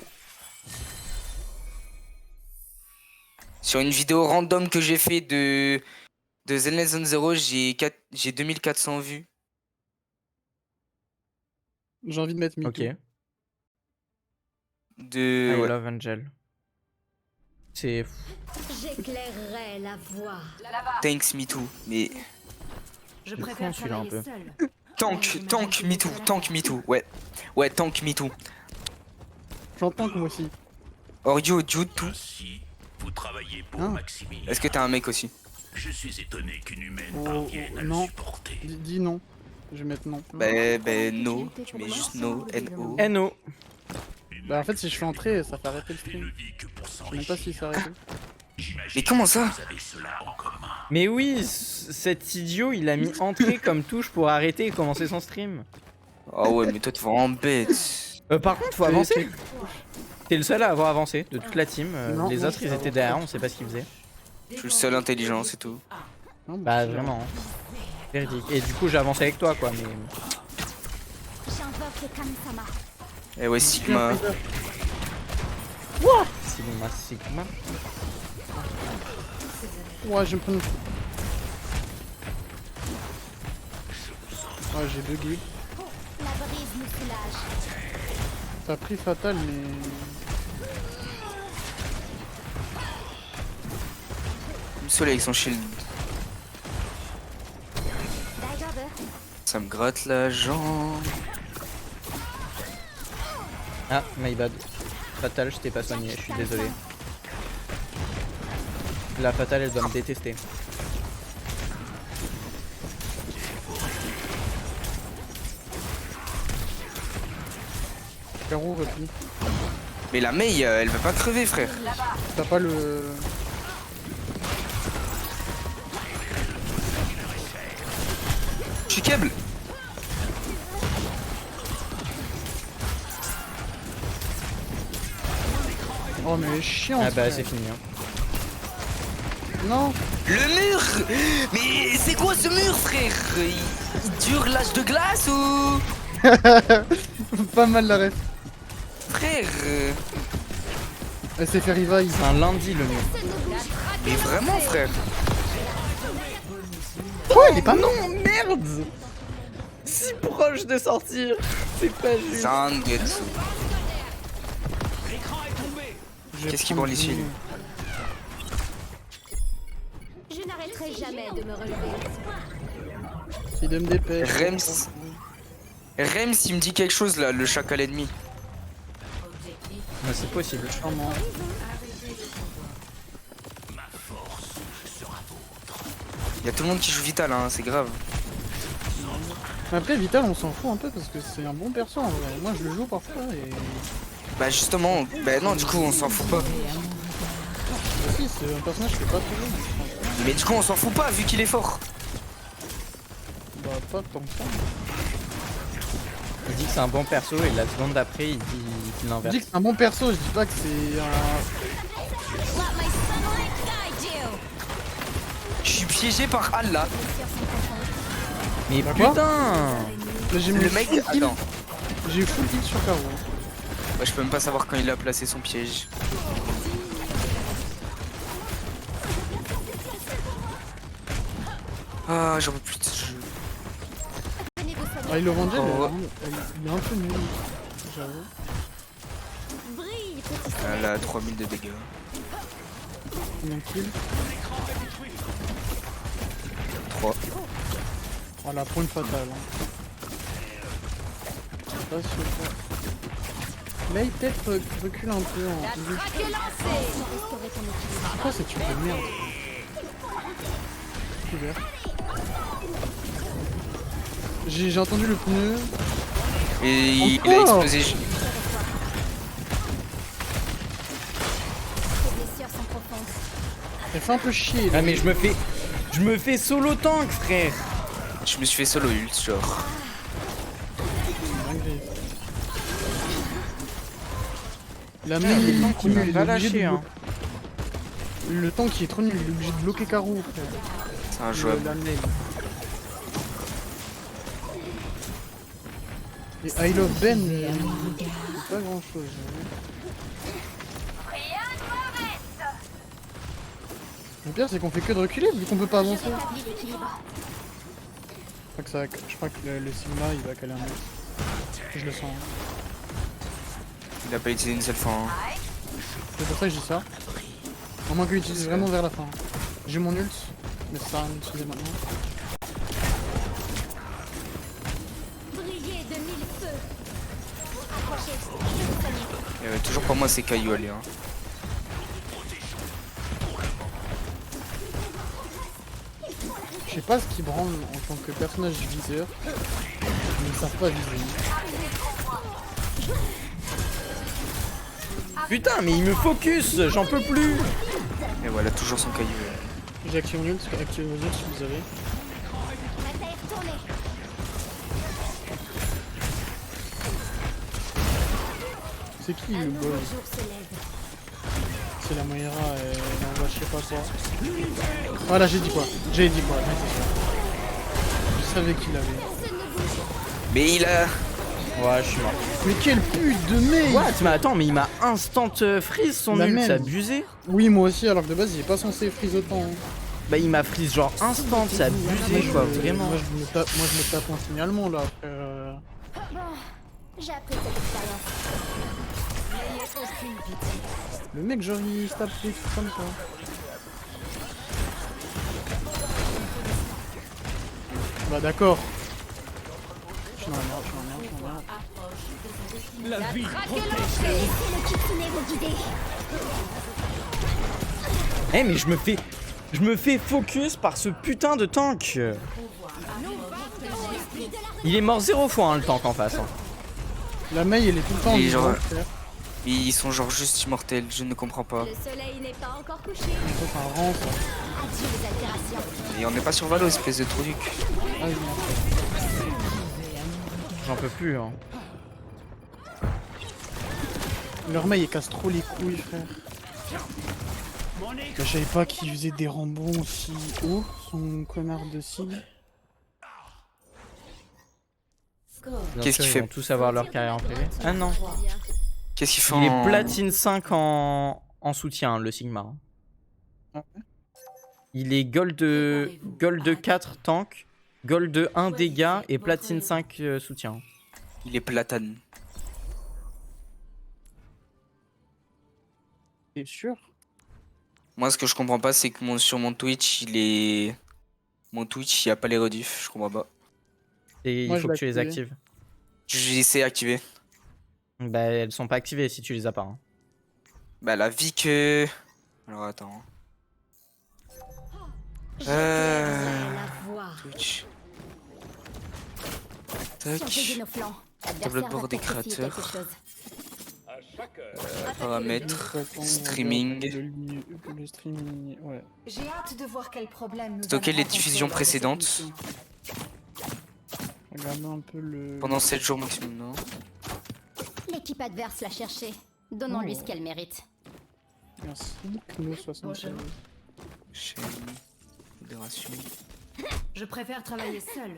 Sur une vidéo random que j'ai fait de Zenless Zone Zero, j'ai 2400 vues. J'ai envie de mettre Miku. Ok. I Ouais. Love Angel. C'est... J'éclairerai la voie. Thanks Me Too. Mais Je con, préfère celui-là, un travailler peu. seul. tank Me Too, tank Me Too. Ouais. Ouais, tank Me Too. J'entends que moi aussi. Or you do too. Ainsi, vous travaillez pour Ah. Maximilien. Est-ce que t'as un mec aussi? Je suis étonné qu'une humaine Oh, parvienne à non. le supporter. Dis non. Je vais mettre non. No. Tu mets juste no, N-O. NO. Bah en fait si je suis entré, ça fait arrêter le Ne stream. vit que pour Je sais même pas s'enrichir. si ça arrête. J'imagine Mais comment ça? que vous avez cela en commun. Mais oui, cet idiot, il a mis entrée comme touche pour arrêter et commencer son stream. Ah ouais, mais toi tu vas en bête. Par contre, faut avancer. T'es le seul à avoir avancé de toute la team. Non, Les non, autres, je ils sais étaient derrière, on sait pas ce qu'ils faisaient. Je suis le seul intelligent, c'est tout. Non, Bah, je- vraiment. hein. Véridique. Et du coup, j'ai avancé avec toi, quoi. Mais... J'invoque le Kami-sama. Eh ouais, Sigma. Sigma, Sigma. Ouais, je vais me prendre une... Ouais, j'ai bugué. La brise nous soulage. T'as pris fatal, mais... Le soleil avec son shield. Dagger. Ça me gratte la jambe. Ah, my bad. Fatal, je t'ai pas soigné, je suis désolé. La fatale, elle doit me détester. Carreau, repli. Mais la Mei, elle va pas crever, frère. T'as pas le... Je suis câble. Oh mais chiant. Ah bah frère. c'est fini. Hein. Non. Le mur. Mais c'est quoi ce mur, frère? Il dure l'âge de glace ou... Pas mal la ref. Frère. Elle s'est fait revive. C'est un lundi le mur. Mais vraiment, frère. Oh, elle est pas non. Non, merde. Si proche de sortir. C'est pas juste. Zangetsu. Qu'est-ce qui branle ici, lui? Je n'arrêterai jamais de me relever. Il me dépêche. Rems. Rems, il me dit quelque chose là, le chacal ennemi. Mais c'est possible. Sûrement. Il y a tout le monde qui joue Vital, hein, c'est grave. Après Vital on s'en fout un peu parce que c'est un bon perso en vrai. Moi je le joue parfois et... Bah justement, bah non, du coup on s'en fout pas. Bah, si c'est un personnage qui est pas trop bon. Mais du coup on s'en fout pas vu qu'il est fort. Bah pas tant que ça. Il dit que c'est un bon perso et la seconde d'après il dit qu'il Je l'inverse. dis que c'est un bon perso, je dis pas que c'est un... Je suis piégé par Allah. Mais Bah quoi putain. Là, j'ai Le mis mec, full heal. attends. J'ai eu full heal sur Caro. Bah, je peux même pas savoir quand il a placé son piège. Ah, j'en peux plus de ce jeu. Venez vous soigner. Ah il le rendait, Oh. il est un peu nul. J'avoue. Brille, petit Elle a 3000 de dégâts. Combien de kills 3. Voilà, pour une fatale. Hein. Pas sûr. Mais peut-être recule un peu en... traque lancée. Restaurer ton équilibre. Pourquoi c'est tube de merde Ouvert. J'ai entendu le pneu. Et il a Encore explosé. Tes blessures sont profondes. Elle fait un peu chier. Ah mais je me fais solo tank frère. Je me suis fait solo ult, genre. La merde, il est trop nul, il est Va obligé lâcher de hein. Le tank qui est trop nul, il est obligé de bloquer Caro. C'est injouable. La mail. Et I love Ben, c'est pas grand chose. Le pire c'est qu'on fait que de reculer vu qu'on peut pas avancer. Je crois que le Sigma il va caler un mec. Je le sens. Il a pas utilisé une seule fois. Hein. C'est pour ça que je dis ça. À moins qu'il utilise vraiment vers la fin. J'ai mon ult, mais ça sert à rien d'utiliser maintenant. Briller de mille feux. Approchez, je vais vous soigner. Toujours pour moi, c'est Caillou aller. Hein. Je sais pas ce qui branle en tant que personnage viseur. Ils ne savent pas viser. Putain mais il me focus, j'en peux plus. Et voilà, toujours son Caillou. J'ai activé mon ult, activez vos ult si vous avez. Prête à y retourner. C'est qui le boss? Le jour se lève. C'est la Moira, elle envoie je sais pas quoi. Voilà, j'ai dit quoi? J'ai dit quoi? Ouais, c'est sûr. Je savais qu'il avait. Mais il a... Ouais je suis mort. Mais quelle pute de mec! What? Mais attends mais il m'a instant freeze son La ult, même. c'est abusé. Oui, moi aussi, alors que de base, il est pas censé freeze autant. Hein. Bah il m'a freeze genre instant, c'est abusé quoi, vraiment. Moi, je me tape un signalement là, frère. Bon, j'ai appris cette expérience. N'ayez aucune pitié. Le mec, genre, il se tape des trucs comme ça. Bah, d'accord. Je suis dans la merde, je suis dans la merde, je suis dans la merde. Traque lancée. Laissez le kitsune vous guider. Eh mais je me fais focus par ce putain de tank. Il est mort 0 fois hein, le tank en face. Hein. La Mei elle est tout le temps en Et genre- niveau, frère. Ils sont genre juste immortels, je ne comprends pas. Le soleil n'est pas encore couché. Ça, c'est un rang ça. Adieu les altérations. Et on n'est pas sur Valo, espèce de truc. Ah, oui, non. J'en peux plus. Hein. Leur Mei il casse trop les couilles, frère. Je savais pas qu'il faisait des rebonds aussi haut, son connard de cible. Score. Bien Qu'est-ce sûr, qu'il ils fait vont tous avoir leur carrière en privé. Ah non. Qu'est-ce qu'il fait Il est en... platine 5 en soutien, le Sigma. Hein. Ah Il est gold 4 tank, gold 1 dégâts et platine 5 soutien. Il est platane. T'es sûr? Moi, ce que je comprends pas, c'est que sur mon Twitch, il est... Mon Twitch, il y a pas les rediffs, je comprends pas. Et Moi, il je faut que tu les l'ai activé. actives. J'ai essayé d'activer. Bah elles sont pas activées si tu les as pas. Hein. Bah, la vie que... Alors, attends. La voix. Twitch. Tac. Surveillez nos flancs. Tableau de bord des créateurs. Paramètres. Streaming. Le streaming, ouais. J'ai hâte de voir quel problème nous Stocker allons les rencontrer diffusions lors de cette précédentes. mission. Regardez un peu le... Pendant 7 jours maximum, non? L'équipe adverse l'a cherché. Donnons-lui ce qu'elle mérite. Merci, Kno 76. Chaîne. Fédération. Je préfère travailler seul,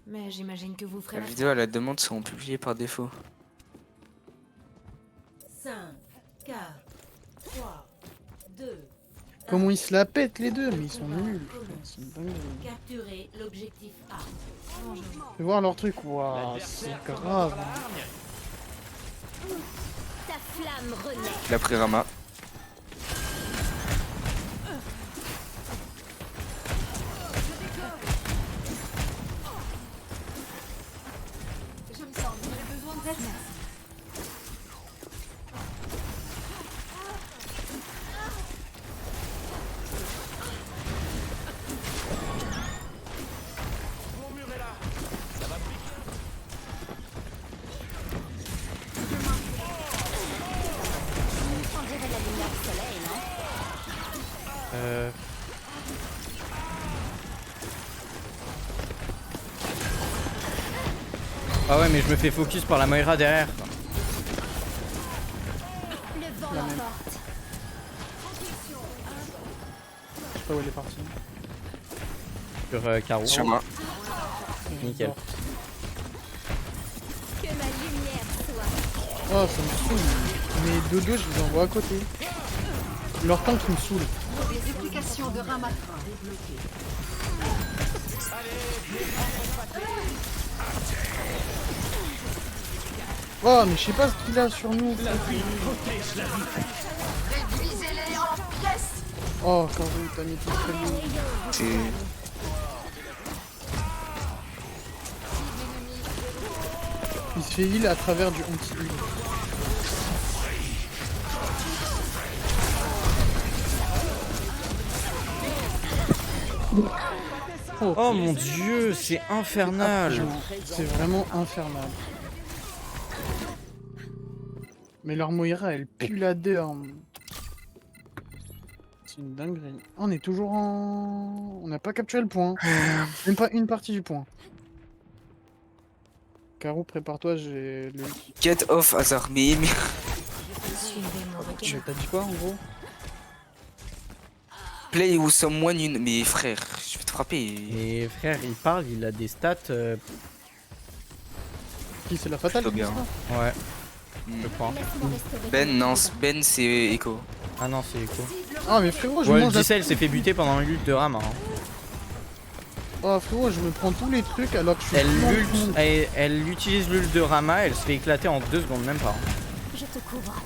mais j'imagine que vous ferez La la vidéo à la demande seront publiées par défaut. 5, 4, 3, 2. Comment ils se la pètent les deux, mais ils sont nuls. C'est une dinguerie. Capturer l'objectif A. Fais voir leur truc, waouh, c'est grave. Ta flamme renaît. Il a pris Rama. On dirait la lumière du soleil, non? Ah ouais mais je me fais focus par la Moira derrière. Le vent l'emporte. Je sais pas où elle est partie. Sur Caro. Sur moi. Nickel. Que ma lumière soit. Oh, ça me saoule. Mes dodos, je les envoie à côté. Leur tank, il me saoule. Les duplications de Ramatra. Oh, mais je sais pas ce qu'il a sur nous. Oh, Caro, t'as mis tout très bien. C'est... Il se fait heal à travers du anti-heal. Oh mon dieu, c'est infernal. C'est vraiment infernal. Mais leur Moira, elle pue la derme. C'est une dinguerie. On est toujours en... On n'a pas capturé le point. Même pas une partie du point. Caro, prépare-toi, j'ai le... Get off hasard. Mais... T'as dit quoi en gros? Play ou someone une... Mais frère, je vais te frapper. Et frère il parle, il a des stats. Qui, c'est la fatale Plutôt qui dit bien. ça? Ouais, je crois. Laisse-moi restaurer. Ben, non, Ben c'est Echo. Ah non c'est Echo. Ah mais frérot, je Ouais, le mange la... 10 elle s'est fait buter pendant une lutte de Rama. Hein. Oh frérot, je me prends tous les trucs alors que je suis... Elle, tout ult, le monde. elle utilise l'ult de Rama, elle se fait éclater en 2 secondes, même pas. Hein. Je te couvre.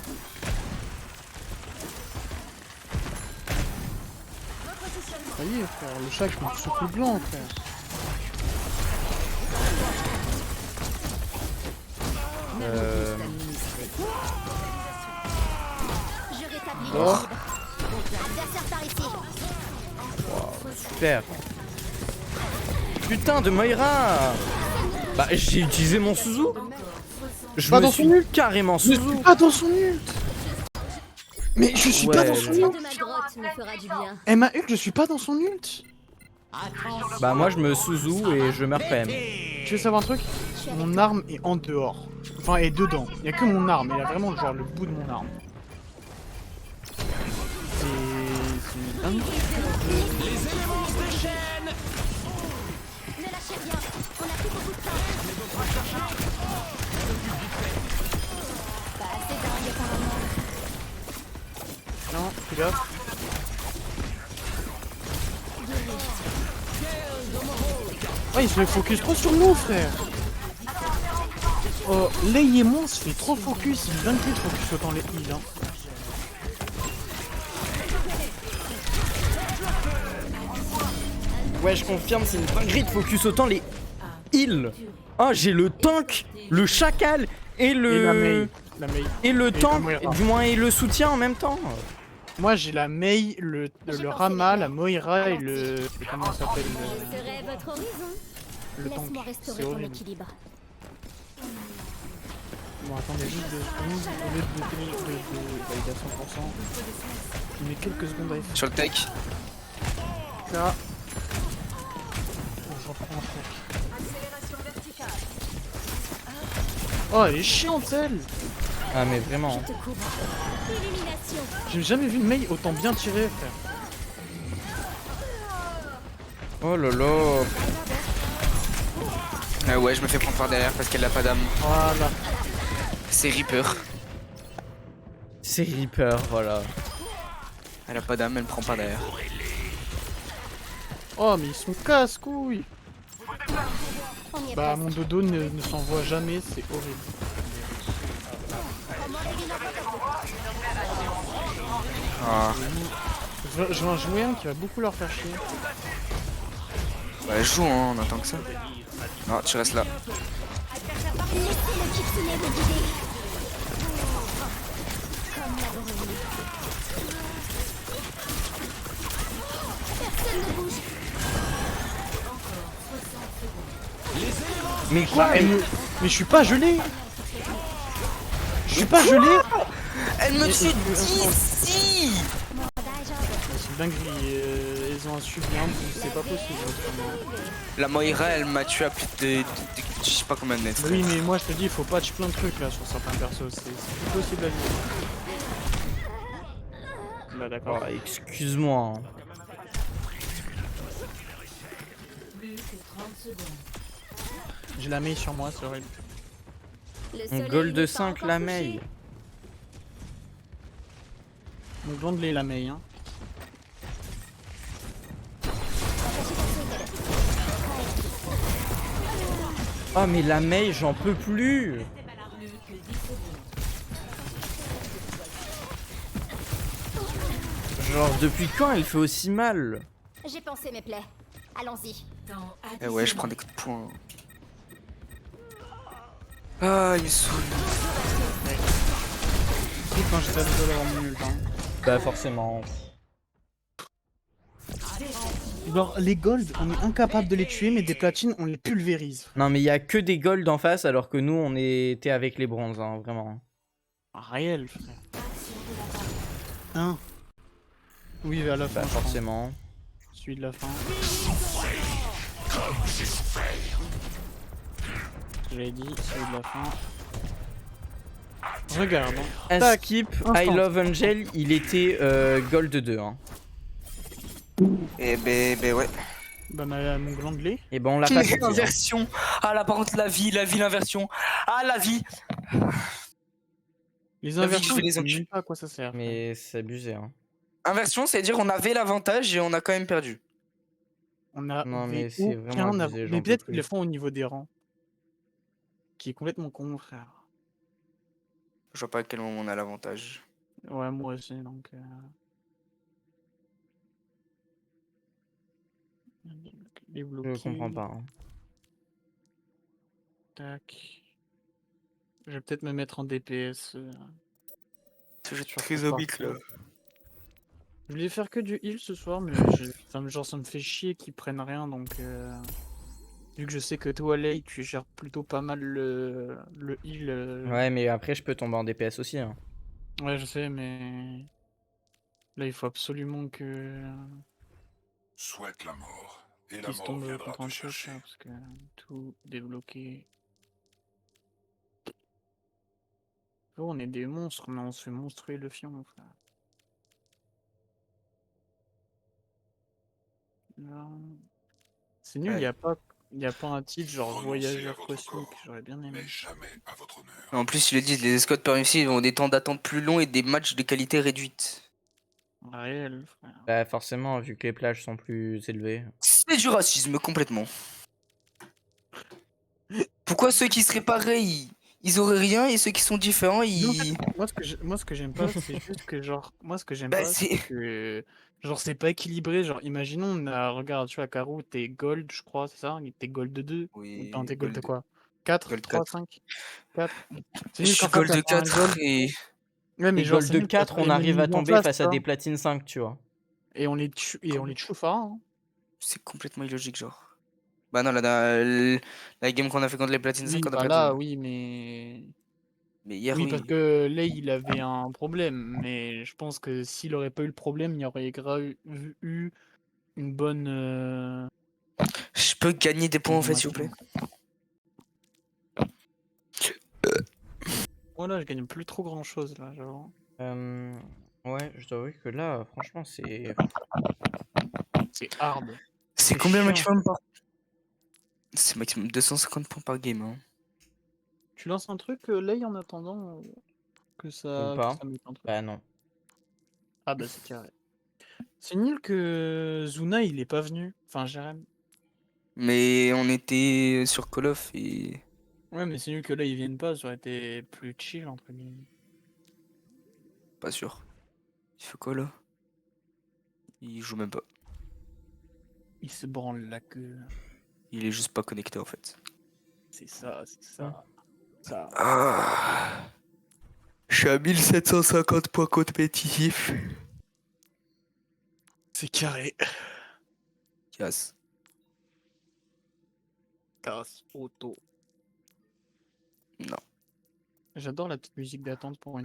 Ça y est frère, le chat, je me suis sur le blanc frère. Je rétablis Oh. l'équilibre. Adversaire par ici. Super. Putain de Moira. Bah j'ai utilisé mon Suzu. Je Pas me dans suis son ult. carrément Je suis Suzu. pas dans son ult. Mais je suis pas dans son Sortir ult. de ma grotte me fera du bien. Elle m'a ult, je suis pas dans son ult. Bah moi je me Suzu et je meurs quand même. Tu veux savoir un truc? Mon arme est en dehors. Enfin, elle est dedans. Il y a que mon arme. Il y a vraiment genre le bout de mon arme. C'est une dingue. Ne lâchez rien. On a plus beaucoup de temps. Pas assez dingue apparemment. Non, fais gaffe. Oh, il se fait focus trop sur nous, frère. Oh, Lei et moi, on se fait trop focus. Il vient de focus autant les heals. Hein. Ouais je confirme c'est une dinguerie de focus autant les heals. Ah j'ai le tank, le chacal et Et la le... Mei. La Mei. Et le Et tank, la Moira. du moins et le soutien en même temps. Moi, j'ai la Mei, le Rama, la Moira et le... Comment ça s'appelle Quel serait votre horizon? le tank. Laisse-moi C'est restaurer ton horrible. équilibre. Bon, attendez juste 2 secondes. Au lieu de valider à 100%, il met quelques secondes à FK. Sur le tech. Bon, j'en prends un truc. Oh, elle est chiante, celle. Ah mais vraiment. Je te couvre. Illumination. J'ai jamais vu une Mei autant bien tirer, frère. Oh là là. Ouais, je me fais prendre par derrière parce qu'elle a pas d'âme. Voilà. C'est Reaper. C'est Reaper, voilà. Elle a pas d'âme, elle me prend par derrière. Oh, mais ils sont casse-couilles. On y est Bah, presque. mon dodo ne s'envoie jamais, c'est horrible. Ah, Je vais en jouer un qui va beaucoup leur faire chier. bah joue, hein, on attend que ça. Non, tu restes là. Laissez le kitsune vous guider. Comme la brume. Personne ne bouge. Mais quoi Mais je suis pas gelé. Je suis pas gelé. Elle me Et- tue et- d'ici. C'est une dinguerie. Ils ont un sub bien, c'est pas possible. autrement. La Moira, elle m'a tué à plus de je sais pas combien de mètres. Oui, mais moi je te dis, il faut patch plein de trucs là sur certains persos. C'est plus possible à vivre. Bah d'accord. Oh, excuse-moi. hein. J'ai la Mei sur moi, c'est horrible. Le Un soleil gold n'est pas 5 encore la couché. Mei. Donc Glandelé la Mei, hein. Oh mais la Mei j'en peux plus. Genre depuis quand elle fait aussi mal? J'ai pensé mes plaies. Allons-y. Eh ouais, je prends des coups de poing. Ah, il me saoule. Et quand j'étais ado d'avoir mon ult, hein. Bah forcément. Genre les golds, on est incapable de les tuer, mais des platines, on les pulvérise. Non mais il y a que des golds en face alors que nous on était avec les bronzes, hein, vraiment. Réel, frère. Hein. Oui, vers la fin. Bah je pense. forcément. Celui de la fin. J'avais dit, celui de la fin. Regarde. Hein. Un Tac, skip, instant. I Love Angel, il était gold 2. Hein. Eh ben ouais. Bah mon glandelé. Et ben on l'a pas sorti. Hein. L'inversion. Ah là, par contre, la vie, l'inversion. Ah, la vie. Les La vie, inversions, je vais les je sais enculer. même pas à quoi ça sert. Mais c'est abusé. Hein. Inversion, c'est-à-dire on avait l'avantage et on a quand même perdu. On a Non, mais des c'est vraiment aucun abusé, j'en mais peux peut-être plus. qu'ils le font au niveau des rangs. Qui est complètement con, frère. Je vois pas à quel moment on a l'avantage. Ouais, moi aussi, donc... Les bloqués. Je comprends pas. Hein. Tac. Je vais peut-être me mettre en DPS. Ce jeu sur très cette oblique partie. là. Je voulais faire que du heal ce soir, mais genre, ça me fait chier qu'ils prennent rien, donc vu que je sais que toi, Lei, tu gères plutôt pas mal le heal. Ouais, mais après, je peux tomber en DPS aussi. Hein. Ouais, je sais, mais là, il faut absolument que Souhaite la mort, et la qu'ils se mort tombent viendra contre te un truc, chercher. là, parce que tout débloqué. Oh, on est des monstres, mais on se fait monstruer le fion, frère. Là. C'est nul, Ouais. y a pas un titre genre Renoncez à voyageur votre cosmique, corps, j'aurais bien mais aimé. jamais à votre honneur. En plus, ils le disent, les escortes par ici ont des temps d'attente plus longs et des matchs de qualité réduite. Réel, frère. Bah, forcément, vu que les plages sont plus élevées. C'est du racisme, complètement. Pourquoi ceux qui seraient pareils, ils auraient rien, et ceux qui sont différents, En fait, ils... moi, ce que j'aime pas, c'est juste que, genre, moi, ce que j'aime Bah, pas, c'est c'est... que, genre, c'est pas équilibré. Genre, imaginons, regarde, tu vois, Caro, t'es gold, je crois, c'est ça? T'es gold 2 ou Oui, t'es gold Gold, de quoi? 4, Gold 3, 4. 5, 4. C'est Je nul suis qu'en face, Gold t'as pas un 4 gold. et... Ouais, mais Et genre, Gold c'est nul qu'il y a 4, pas on une arrive à ennemie en tomber face, face à ça. des platines 5, tu vois. Et on les tue, pas, hein. C'est complètement illogique, genre. Bah non, la game qu'on a fait contre les platines 5, Oui, on a bah perdu. là, oui, mais... Mais hier, Oui, parce oui. que là, il avait un problème, mais je pense que s'il aurait pas eu le problème, il y aurait eu une bonne... Je peux gagner des points, une en bonne fait, s'il vous plaît? action. Voilà, je gagne plus trop grand-chose, là, genre. Ouais, je dois avouer que là, franchement, c'est C'est hard. C'est c'est combien le chiant. maximum par... C'est maximum 250 points par game, hein. Tu lances un truc, là, en attendant Ou que pas. ça mette un truc. Bah non. Ah bah c'est carré. C'est nul que Zuna, il est pas venu. Enfin, Jérém. Mais on était sur Call of et... Ouais, mais c'est nul que là, ils viennent pas, ça aurait été plus chill, entre guillemets. Pas sûr. Il fait quoi, là? Il joue même pas. Il se branle la queue. Il est juste pas connecté, en fait. C'est ça, c'est ça. Ça. Ah. Je suis à 1750 points compétitifs. C'est carré. Casse. Casse auto. Non. J'adore la petite musique d'attente pour une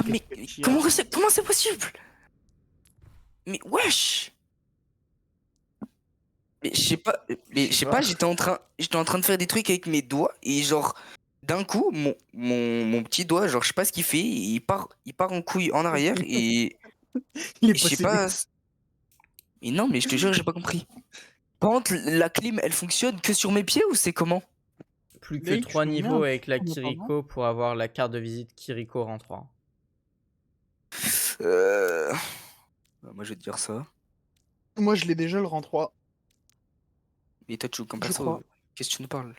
Mais Qu'est-ce qu'il y a comment c'est possible? Mais wesh! Mais je sais pas, j'étais en train de faire des trucs avec mes doigts et genre d'un coup mon petit doigt, genre je sais pas ce qu'il fait, il part en couille en arrière et Il est je sais possédé. pas. Mais non, mais je te jure, j'ai pas compris. Par contre, la clim, elle fonctionne que sur mes pieds ou c'est comment? Plus que Lei, 3 tu mets niveaux un avec la truc en attendant. Kiriko pour avoir la carte de visite Kiriko rang 3. Bah, moi je vais te dire ça. Moi, je l'ai déjà le rang 3. Et toi tu joues comme Je perso, crois. qu'est-ce que tu nous parles?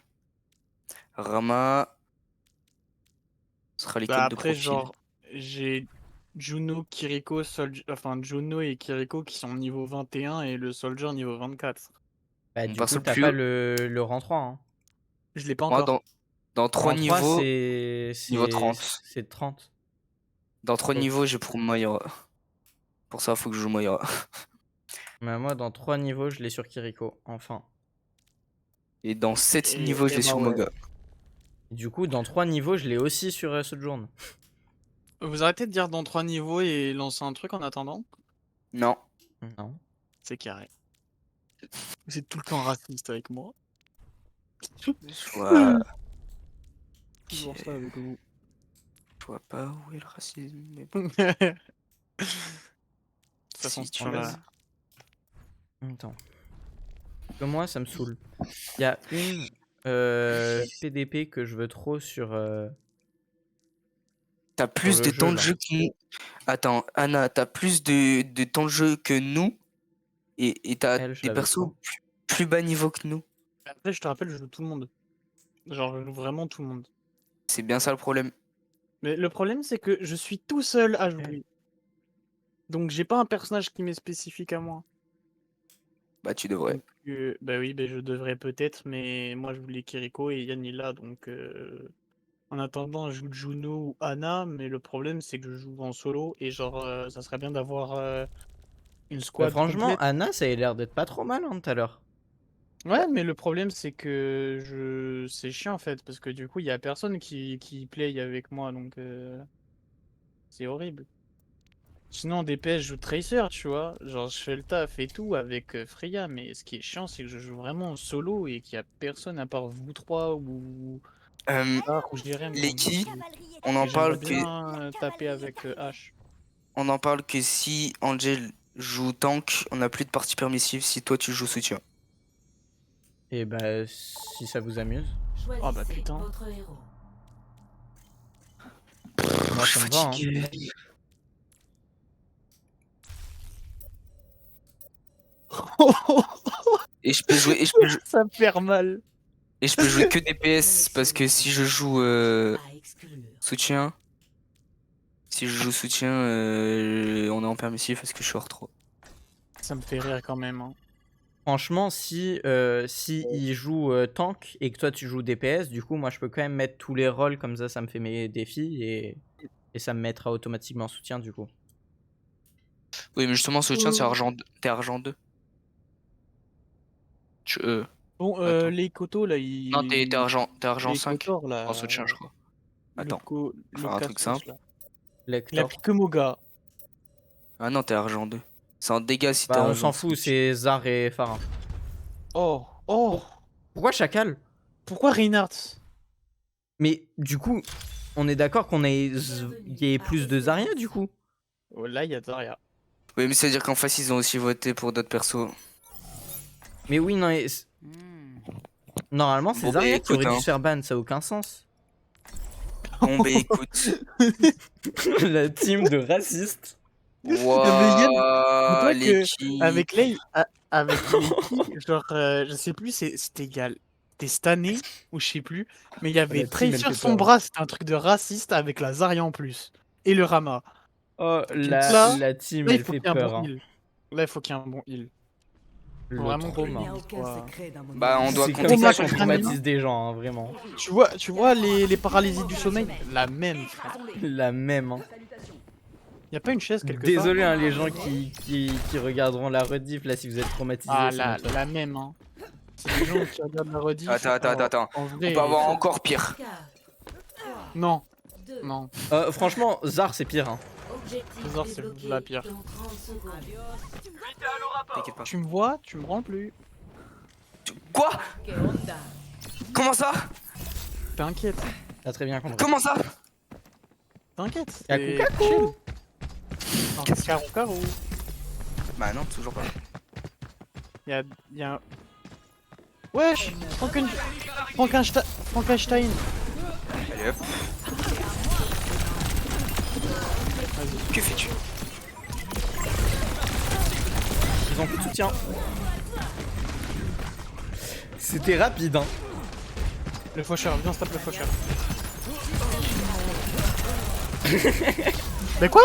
Rama sera Bah l'icône de après, profil. genre, j'ai Juno, Kiriko, enfin Juno et Kiriko qui sont niveau 21 et le Soldier niveau 24. Bah On du passe coup, au t'as plus pas haut. le rang 3. Hein. Je l'ai pas Moi, encore. dans 3 Rang 3, niveaux, niveau 30. c'est 30. Dans 3 Donc, niveaux, je prends Moira. Pour ça, faut que je joue Moira. bah, moi, dans 3 niveaux, je l'ai sur Kiriko, enfin. Et dans 7 niveaux, je Et l'ai bah sur ouais. Moga. Et du coup, dans 3 niveaux, je l'ai aussi sur Sojourn. Vous arrêtez de dire dans 3 niveaux et lancer un truc en attendant? Non. Non. C'est carré. Vous êtes tout le temps raciste avec moi. Je vois... Toujours ça avec vous. Je vois pas où est le racisme. Mais bon. De toute façon, Si c'est tu toujours veux. là. Attends. Parce que moi, ça me saoule. Il y a une PDP que je veux trop sur... T'as plus le de temps jeu, de là. jeu que nous. Attends, Anna, t'as plus de temps de jeu que nous. Et t'as Elle, je des l'avais persos trop. plus bas niveau que nous. Après, je te rappelle, je joue tout le monde. Genre, je joue vraiment tout le monde. C'est bien ça le problème. Mais le problème, c'est que je suis tout seul à jouer. Donc, j'ai pas un personnage qui m'est spécifique à moi. Bah, tu devrais. Donc, bah oui, bah, je devrais peut-être, mais moi, je voulais Kiriko et Yann est là, donc... En attendant, je joue Juno ou Ana, mais le problème c'est que je joue en solo et genre ça serait bien d'avoir une Bah, squad franchement, complète. Anna, ça a l'air d'être pas trop mal tout à l'heure. Ouais, mais le problème c'est que c'est chiant en fait parce que du coup il y a personne qui play avec moi donc c'est horrible. Sinon en DPS je joue Tracer, tu vois, genre je fais le taf et tout avec Freya, mais ce qui est chiant c'est que je joue vraiment en solo et qu'il y a personne à part vous trois ou ou Jérém. Les Donc, qui et on en j'aimerais parle que bien taper avec H. on en parle que si Angel joue tank, on n'a plus de partie permissive si toi tu joues soutien. Et bah, si ça vous amuse. Oh bah putain. Votre héros. Moi, ça me va. Hein. Et je peux jouer Ça me fait mal. et je peux jouer que DPS parce que si je joue soutien, on est en permissif parce que je suis hors 3. Ça me fait rire quand même. Hein. Franchement, si il joue tank et que toi tu joues DPS, du coup, moi je peux quand même mettre tous les rôles comme ça me fait mes défis et ça me mettra automatiquement en soutien du coup. Oui, mais justement, soutien, t'es argent 2. Bon, Attends. les cotos là, ils. Non, t'es argent les 5 cotors, là, en soutien, je crois. Attends, faire un truc simple. Il a Lector. pris que Moga. Ah non, t'es argent 2. C'est en dégâts si t'es Bah, on argent s'en fout, c'est Zar et Pharah. Oh. Pourquoi Chacal? Pourquoi Reinhardt? Mais du coup, on est d'accord qu'on ait y ait plus de Zarya du coup? Oh, là, il y a Zarya. Oui, mais ça veut dire qu'en face, ils ont aussi voté pour d'autres persos. Mais oui, non, normalement, c'est Bon, bah, Zarya qui écoute, aurait dû hein. se faire ban, ça a aucun sens. Bon, bah écoute. La team de racistes. Wouah, les qui... Avec Lei, genre, je sais plus, c'était égal. C'était cette année, ou je sais plus, mais il y avait La team, elle Tracer fait son peur. bras, c'était un truc de raciste avec la Zarya en plus. Et le Rama. Oh, là, la team, Là, il elle faut fait qu'il y ait un peur. bon Hein. heal. Là, il faut qu'il y ait un bon heal. Le Vraiment trauma. Bah, on doit C'est compter comme ça ça qu'on sur traumatise des gens, hein, vraiment. Tu vois les paralysies du sommeil? La même, frère. La même. Hein. Y a pas une chaise quelque part? Désolé hein, les gens qui regarderont la rediff là si vous êtes traumatisés. Ah, c'est la notre faute. même, hein. C'est les gens qui regardent la rediff. Attends. En vrai, On peut avoir encore pire. Non. Franchement, Zar c'est pire. Hein. Zar, c'est la pire. T'inquiète pas. Tu me vois, tu me rends plus. Quoi? Comment ça? T'inquiète. T'as très bien compris. Comment ça? T'inquiète. Kakou, c'est chill. Non, Carou. Bah non, toujours pas. Y a un... Wesh, Frankenstein. Allez hop. Que fais-tu? Ils ont plus de soutien. C'était rapide hein. Le faucheur, viens on se tape le faucheur. Mais quoi?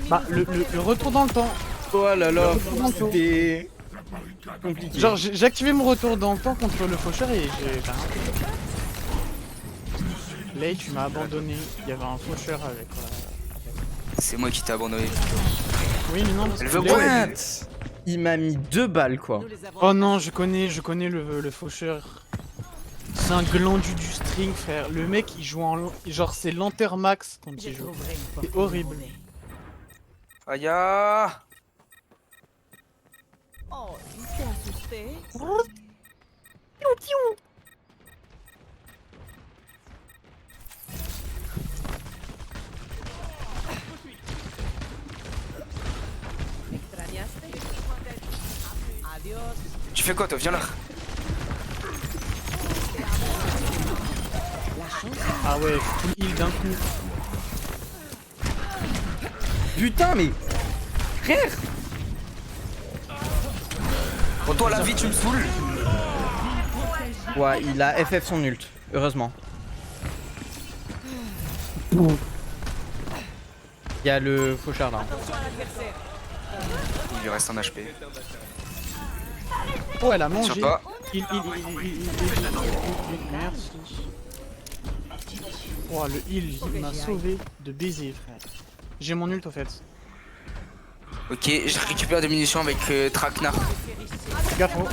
Bah le retour dans le temps. Oh là là, Le retour c'était compliqué. Genre j'ai activé mon retour dans le temps contre le faucheur et j'ai rien fait. Lei, tu m'as abandonné. Il y avait un faucheur avec. C'est moi qui t'ai abandonné. Oui mais non. parce Elle que veut Lei- what? Il m'a mis 2 balles quoi. Oh non, je connais le faucheur. C'est un glandu du string, frère. Le mec, il joue en... Genre, c'est l'entermax quand il joue. C'est horrible. Aïe ah. Tu fais quoi toi? Viens là. Ah ouais, full heal d'un coup. Putain mais frère. Bon toi la vie tu me saoules. Ouais, il a FF son ult, heureusement. Il y a le faucheur là. Il lui reste un HP. Oh, elle a mangé. Sur toi. Merci. Oh, le heal, il m'a sauvé de baiser, frère. J'ai mon ult au fait. Ok, je récupère des munitions avec Traquenard. Fais gaffe, oh.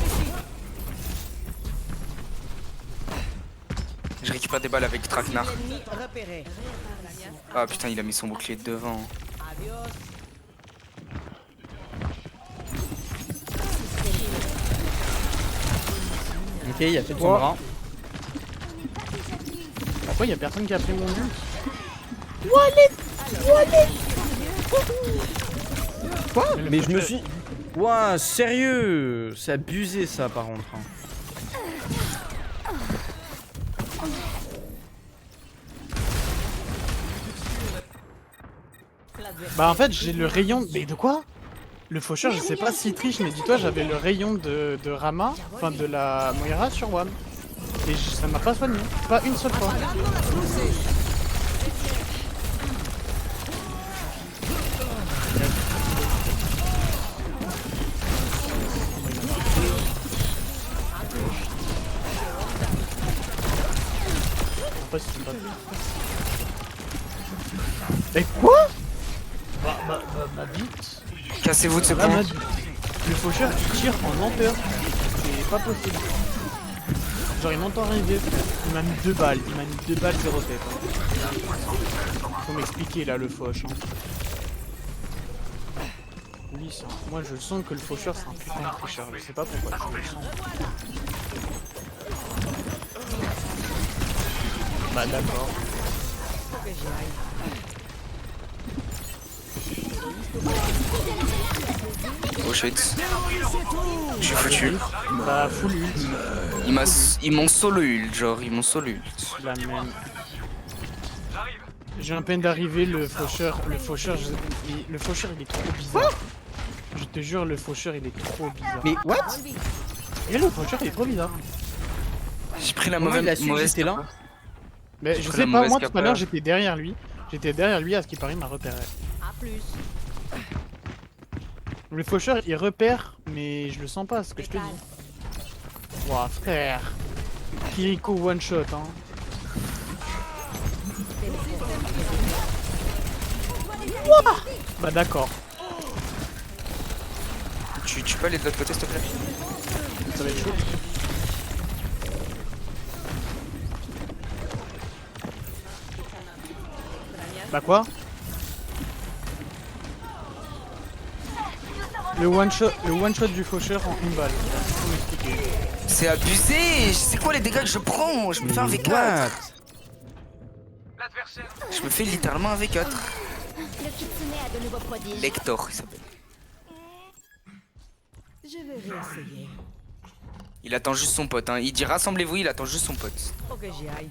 Je récupère des balles avec Traquenard. Ah putain, il a mis son bouclier devant. Ok, il a fait de son bras. Pourquoi y'a personne qui a pris mon ult? Quoi? Mais je me suis... Ouah, sérieux? C'est abusé ça par contre. Hein. Bah en fait j'ai le rayon... Mais de quoi? Le faucheur, je sais pas s'il triche, mais dis-toi, j'avais le rayon de Rama, enfin de la Moira sur WAM. Et ça m'a pas soigné, pas une seule fois. Après, c'est pas... Mais quoi? Bah vite. Cassez-vous de ce Là, point. le faucheur il tire en lenteur. C'est pas possible. Genre il m'entend arriver. Il m'a mis 2 balles. Il m'a mis 2 balles 0 tête. Hein. Faut m'expliquer là le fauche. Hein. Oui, ça. Moi je sens que le faucheur c'est un putain de tricheur. Je sais pas pourquoi. Je le sens. Bah d'accord. Oh shit. Je suis foutu. Bah full ult. Ils m'ont solo ult, genre ils m'ont solo ult. La même. J'ai un peine d'arriver, le faucheur il est trop bizarre. Je te jure, le faucheur il est trop bizarre. Mais what? Et le faucheur il est trop bizarre. J'ai pris la Comment il a su que mauvaise j'étais là? Mais je pris sais la pas, mauvaise moi tout à capa. l'heure j'étais derrière lui. J'étais derrière lui, à ce qui paraît il m'a repéré. Le faucheur il repère, mais je le sens pas, ce que je te dis. Ouah frère. Kiriko one shot hein. Ouah bah d'accord. Tu peux aller de l'autre côté s'il te plaît? Ça va être chaud. Bah quoi? Le one shot du faucheur en une balle. Faut m'expliquer. C'est abusé. C'est quoi les dégâts que je prends? Je me fais un V4. What? Je me fais littéralement un V4. Le kitsune a de nouveaux prodiges. Lector il s'appelle. Je vais réessayer. Il attend juste son pote, hein. Il dit rassemblez-vous, il attend juste son pote. Faut que j'y aille.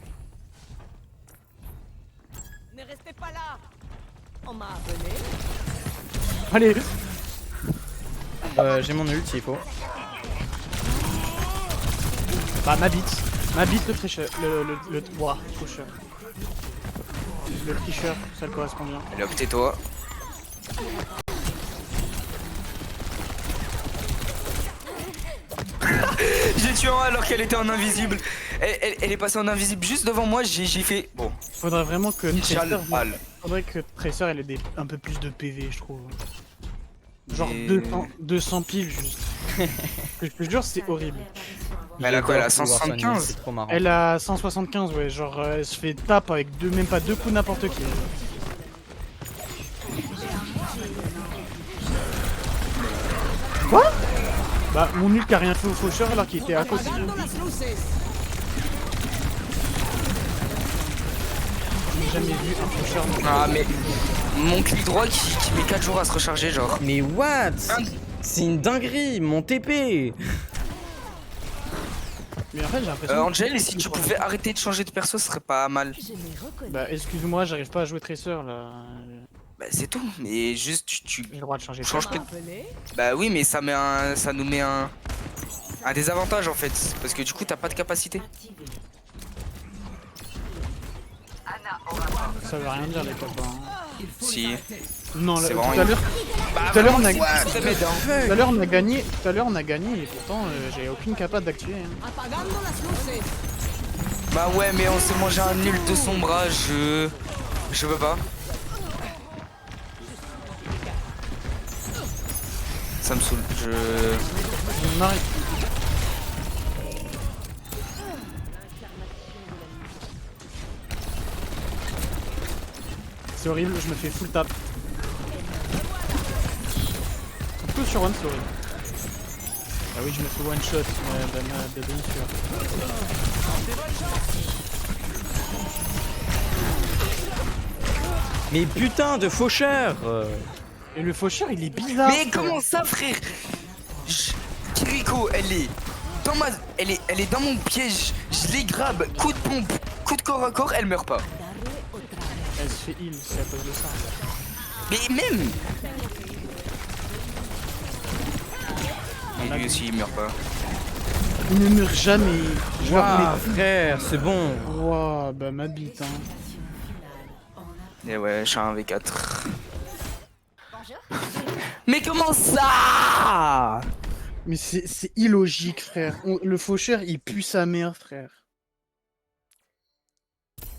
Ne restez pas là. On m'a appelé. Allez. J'ai mon ult s'il faut. Bah ma bite le tricheur. Le ouah, tricheur. Le tricheur, ça le correspond bien. Allez hop, tais-toi. J'ai tué un alors qu'elle était en invisible. Elle est passée en invisible juste devant moi, j'ai fait... Bon. Faudrait vraiment que Tracer... Mal. Faudrait que Tracer elle ait un peu plus de PV je trouve. Genre Et... 200 piles juste. Je te jure c'est horrible. Mais elle a quoi? Elle a 175? C'est trop marrant. Elle a 175 ouais, genre elle se fait tape avec même pas 2 coups n'importe qui. Quoi? Bah mon ult qui a rien fait au faucheur alors qu'il était à côté. J'ai jamais vu un faucheur. Ah mais... Mon clic droit qui met 4 jours à se recharger genre. Mais what? C'est une dinguerie, mon TP. Mais en fait j'ai l'impression... Angel, si tu pouvais arrêter de changer de perso, ce serait pas mal. Bah excuse-moi, j'arrive pas à jouer Tracer là. Bah c'est tout, mais juste tu J'ai le droit de changer de changes perso. que... Bah oui, mais ça nous met un désavantage en fait, parce que du coup t'as pas de capacité. Ça veut rien dire les copains. Si. Non, là, C'est tout vraiment à l'heure Bah, tout à l'heure on a gagné, et pourtant j'avais aucune capa d'activer. Hein. Bah ouais, mais on s'est mangé un nul de son bras, je peux pas. Ça me saoule, On arrête. C'est horrible, je me fais full tap. Tout sur one, c'est horrible. Ah oui, je me fais one shot, bien sûr. Mais putain de faucheur Et le faucheur, il est bizarre. Mais comment ça, frère? Kiriko, elle est dans mon piège. Je les grabe, coup de pompe, coup de corps à corps, elle meurt pas. Elle se fait heal, c'est à cause de ça. Mais même. Et lui aussi, il meurt pas. Il ne meurt jamais. Waouh frère, c'est bon. Waouh, bah ma bite, hein. Et ouais, je suis un V4. Mais comment ça? Mais c'est illogique, frère. Le faucheur, il pue sa mère, frère.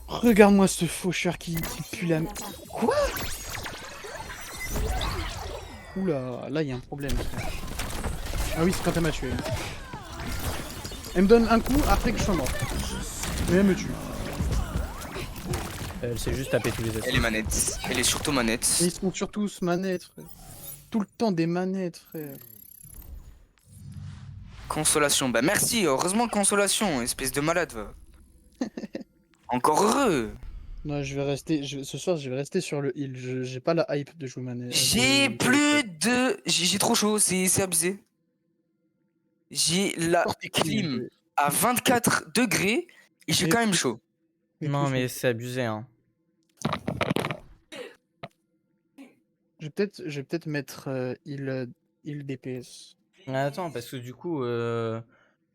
Regarde-moi ce faucheur qui pue la mère. Quoi? Oula, là, il y a un problème, frère. Ah oui, c'est quand elle m'a tué. Elle me donne un coup après que je sois mort. Mais elle me tue. Elle s'est juste tapé tous les autres. Elle est manette. Elle est surtout manette. Et ils sont surtout manettes, frère. Tout le temps des manettes, frère. Consolation. Bah merci, heureusement consolation, espèce de malade. Va. Encore heureux. Non, je vais rester. Ce soir, je vais rester sur le heal. J'ai pas la hype de jouer manette. J'ai plus de... J'ai trop chaud, c'est abusé. J'ai la clim à 24 degrés et j'ai quand même chaud. Non mais c'est abusé hein. Je vais peut-être mettre heal DPS. Attends, parce que du coup,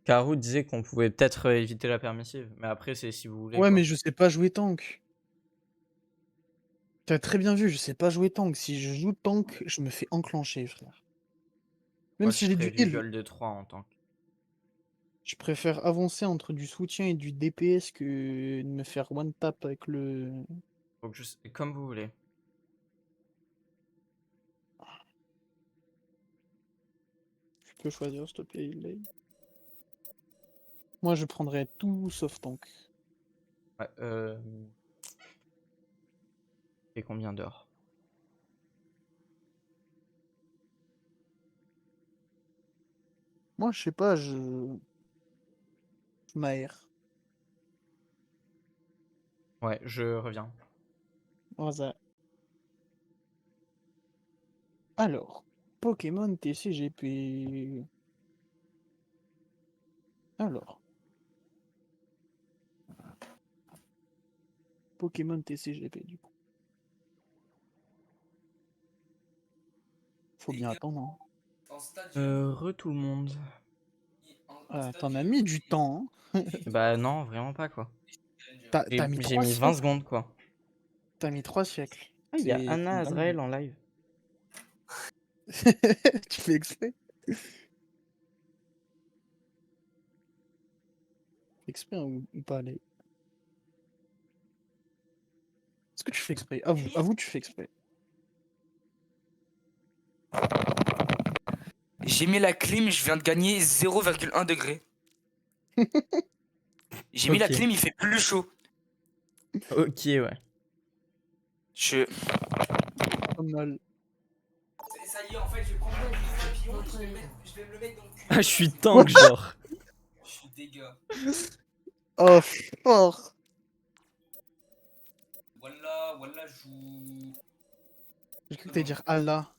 Karou disait qu'on pouvait peut-être éviter la permissive. Mais après, c'est si vous voulez. Ouais, quoi. mais je sais pas jouer tank. T'as très bien vu, je sais pas jouer tank. Si je joue tank, je me fais enclencher, frère. Même Moi, si je j'ai du ferais heal. gueule de 3 en tant que. Je préfère avancer entre du soutien et du DPS que de me faire one tap avec le... Donc, comme vous voulez. Je peux choisir, s'il te plaît, Lane. Moi, je prendrais tout sauf tank. Ouais, et combien d'heures? Moi, je sais pas, je m'aère. Ouais, je reviens. Voilà. Alors, Pokémon TCGP. Alors. Pokémon TCGP, du coup. Faut bien attendre. Tout le monde. Ah, t'en as mis du temps, hein. Bah non, vraiment pas quoi. T'as mis J'ai 3 mis 20 siècles. secondes quoi. T'as mis 3 siècles. Ah, il y a C'est Anna une Azrael en live. Tu fais exprès? Exprès ou pas, allez. Est-ce que tu fais exprès? Avoue, tu fais exprès. J'ai mis la clim, je viens de gagner 0,1 degré. J'ai mis la Ok. clim, il fait plus chaud. Ok, ouais. Pas mal. Ça y est, en fait, je vais prendre le papillon, je vais me le mettre dans le cul. Ah, je suis tank, genre. Je suis dégâts. Oh, fort! Voilà, joue. J'ai cru que t'allais dire Allah.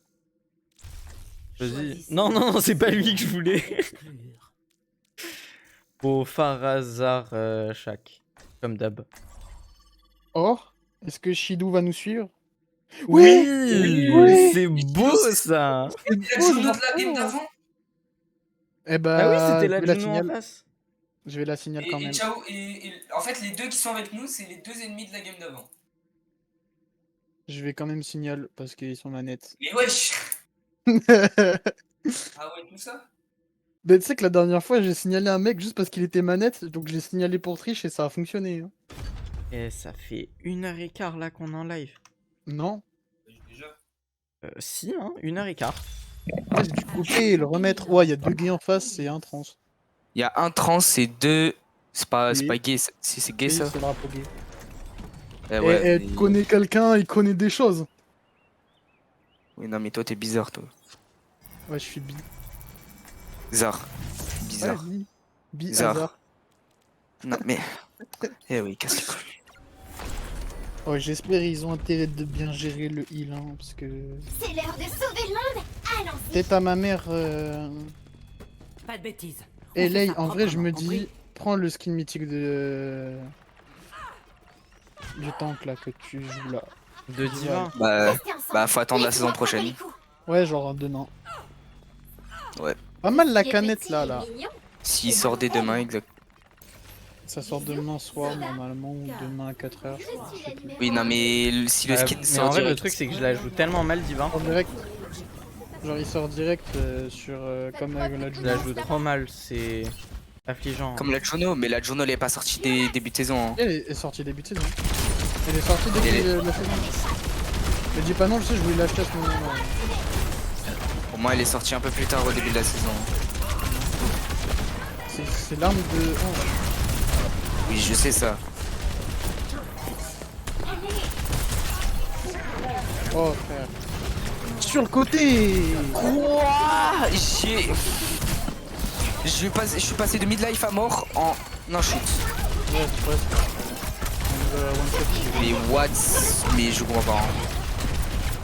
Vas-y. Non, non, non, c'est pas lui que je voulais. Au Farazar Shak. Comme d'hab. Oh, est-ce que Shidou va nous suivre? Oui, oui. c'est beau ça. Il a joué notre la game d'avant. Eh bah, Ah oui, c'était la je vais la Juno en signale. face. Je vais la signaler quand Et même. ciao, en fait, les deux qui sont avec nous, c'est les deux ennemis de la game d'avant. Je vais quand même signaler parce qu'ils sont manettes. Mais wesh. Ah ouais, tout ça. Bah, tu sais que la dernière fois, j'ai signalé un mec juste parce qu'il était manette, donc je l'ai signalé pour triche et ça a fonctionné. Hein. Et ça fait 1h15 là qu'on est en live. Non. Si, hein, 1h15. Ouais, j'ai dû couper et le remettre. Ouais, il y a 2 gays en face et un trans. Il y a un trans et 2. C'est pas Oui. gay, si c'est gay Oui, ça. c'est le drapeau gay. Eh ouais, Tu connais quelqu'un, il connaît des choses. Oui, non, mais toi t'es bizarre, toi. Ouais, je suis bi. Bizarre. Bizarre. Ouais, bi. Bizarre. Hasard. Non, mais. Eh oui, casse les couilles. Ouais, j'espère ils ont intérêt de bien gérer le heal, hein, parce que... C'est l'heure de sauver le monde. Allons-y. Peut-être à ma mère... Pas de bêtises. Et Lay, en vrai, je me dis, prends le skin mythique de... Du tank, là, que tu joues, là. De Diva. Bah, faut attendre la saison prochaine. Ouais, genre demain. Ouais. Pas mal la canette, là. S'il sort dès demain, exact. Ça sort demain soir, normalement, ou demain à 4h, je crois. Je sais plus. Oui, non, mais si le skin Mais sort en vrai, le direct. truc, c'est que je la joue tellement mal, Diva. En direct. Genre, il sort direct sur... comme la Je la Juno. joue trop mal, c'est affligeant. Comme la Juno, mais la Juno elle est pas sortie des début de saison. Hein. Elle est sortie début de saison. Elle est sortie dès la saison. Mais dis pas non, je sais, je voulais l'acheter à ce moment-là. Pour moi, elle est sortie un peu plus tard au début de la saison. C'est l'arme de Ange. Oui, je sais ça. Oh frère. Sur le côté. Ouah, je suis passé de midlife à mort en un shoot. Ouais, c'est presque. Mais what? Mais je comprends pas. Hein.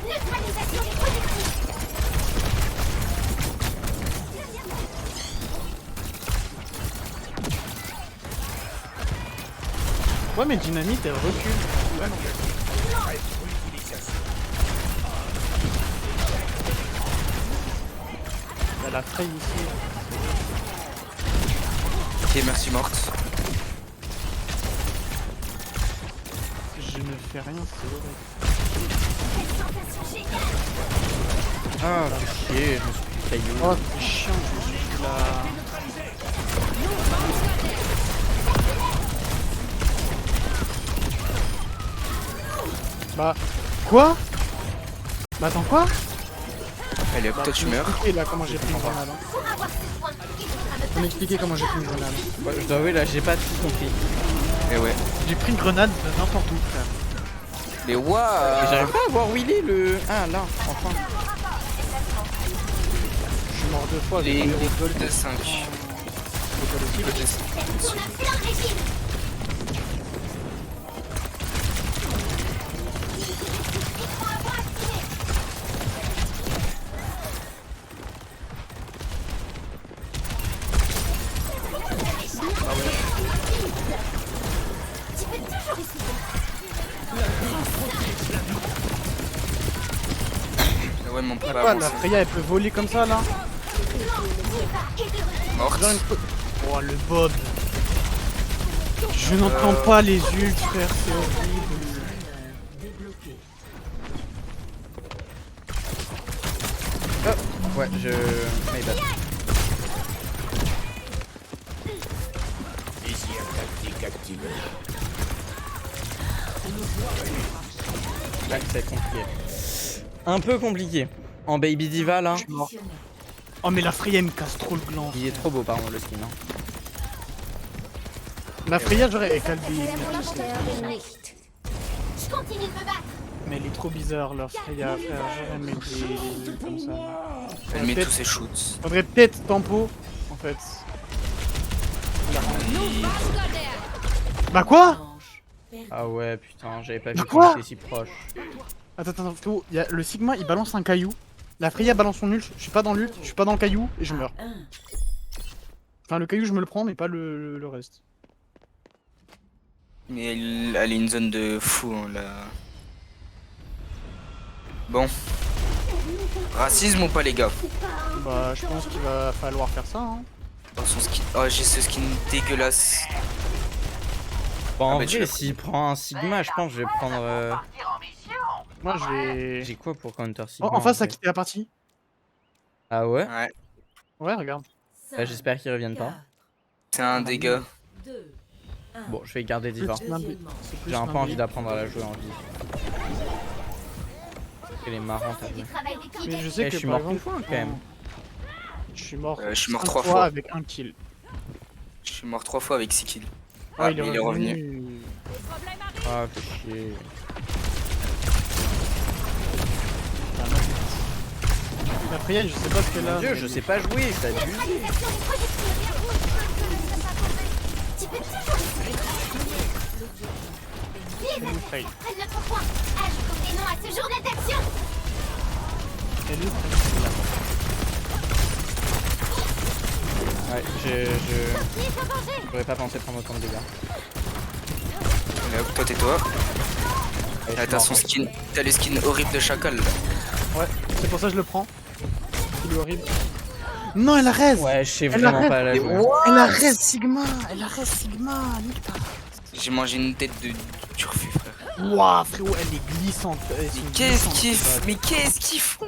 Neutralisation des projectiles. Ouais, mais Dynamite, elle recule. Ouais, non. Elle a failli ici. Ok, merci morte. Je ne fais rien, c'est horrible. Ah, fais chier, je me suis pris caillou. Oh, c'est chiant, je suis là. Bah, quoi? Bah, attends, quoi? Allez hop, toi tu meurs. Et là, comment j'ai pris une grenade. Hein. Faut m'expliquer comment j'ai pris une grenade. Ouais, je dois avouer, là, j'ai pas tout compris. Et ouais. J'ai pris une grenade de n'importe où, frère. Mais waouh. J'arrive pas à voir où il est le. Ah, là, enfin. Je suis mort 2 fois. Les gold de 5. On a fait un régime. Tu peux toujours essayer. Ouais, mon prêt va Quoi, la avancer. Freya, elle peut voler comme ça, là? Morte. Oh, le bod. Je n'entends pas les ults, frère, c'est horrible. Oh, ouais, je. My bad. Désir tactique activé. Là, c'est compliqué. Un peu compliqué. En Baby Diva, là. Oh, mais la Freya, elle me casse trop le gland. Il est trop beau, pardon, le skin. Hein. La Freya, genre, elle calme des... Je continue de me battre. Mais elle est trop bizarre, leur Freya, frère. Genre, elle met des... comme ça. Elle met Peut-être- tous ses shoots. Faudrait peut-être tempo, en fait. Bah quoi? Ah ouais, putain, j'avais pas vu Bah qu'on quoi était si proche. Attends, frérot, y a le Sigma, il balance un caillou. La Freya balance son ult, je suis pas dans l'ult, je suis pas dans le caillou, et je meurs. Enfin, le caillou, je me le prends, mais pas le reste. Mais elle est une zone de fou, hein, là. Bon. Racisme ou pas, les gars? Bah, je pense qu'il va falloir faire ça, hein. Oh, son skin. Oh, j'ai ce skin dégueulasse. Bon, en bah, tu vrai, l'as s'il prend un Sigma, je pense que je vais prendre. Moi, je vais... J'ai quoi pour counter Oh, Sigma en face, ça a vrai quitté la partie. Ah ouais? Ouais. Ouais, regarde. Bah, j'espère qu'ils reviennent pas. C'est un dégât. Bon, je vais garder Diva. J'ai un peu envie d'apprendre à la jouer en vie. Elle est marrante à jouer. Mais je sais Eh, que je suis par mort une exemple, fois quand même. Je suis mort, Je suis mort 5 3 fois. avec un kill. Je suis mort 3 fois avec 6 kills. Ah, Ah, mais il est revenu. Ah, fais chier. Après, je sais pas ce qu'elle Mon a. dieu, je sais pas jouer, ça abuse. Prenne notre point. Ajoutons des noms à ce journal d'action. Ouais, j'aurais pas pensé prendre autant de dégâts. Mais hop, toi tais-toi. Ouais, Ah, t'as son skin. T'as le skin horrible de chacal là. Ouais, c'est pour ça que je le prends. Il est horrible. Non, elle a raise. Ouais, je sais Elle vraiment arrête. pas la jouer. Elle a raise Sigma. Elle a raise Sigma. Nique ta race. J'ai mangé une tête de turfu, frère. Ouah, frérot, elle est glissante. Mais qu'est-ce qu'ils font? Mais qu'est-ce qu'ils font?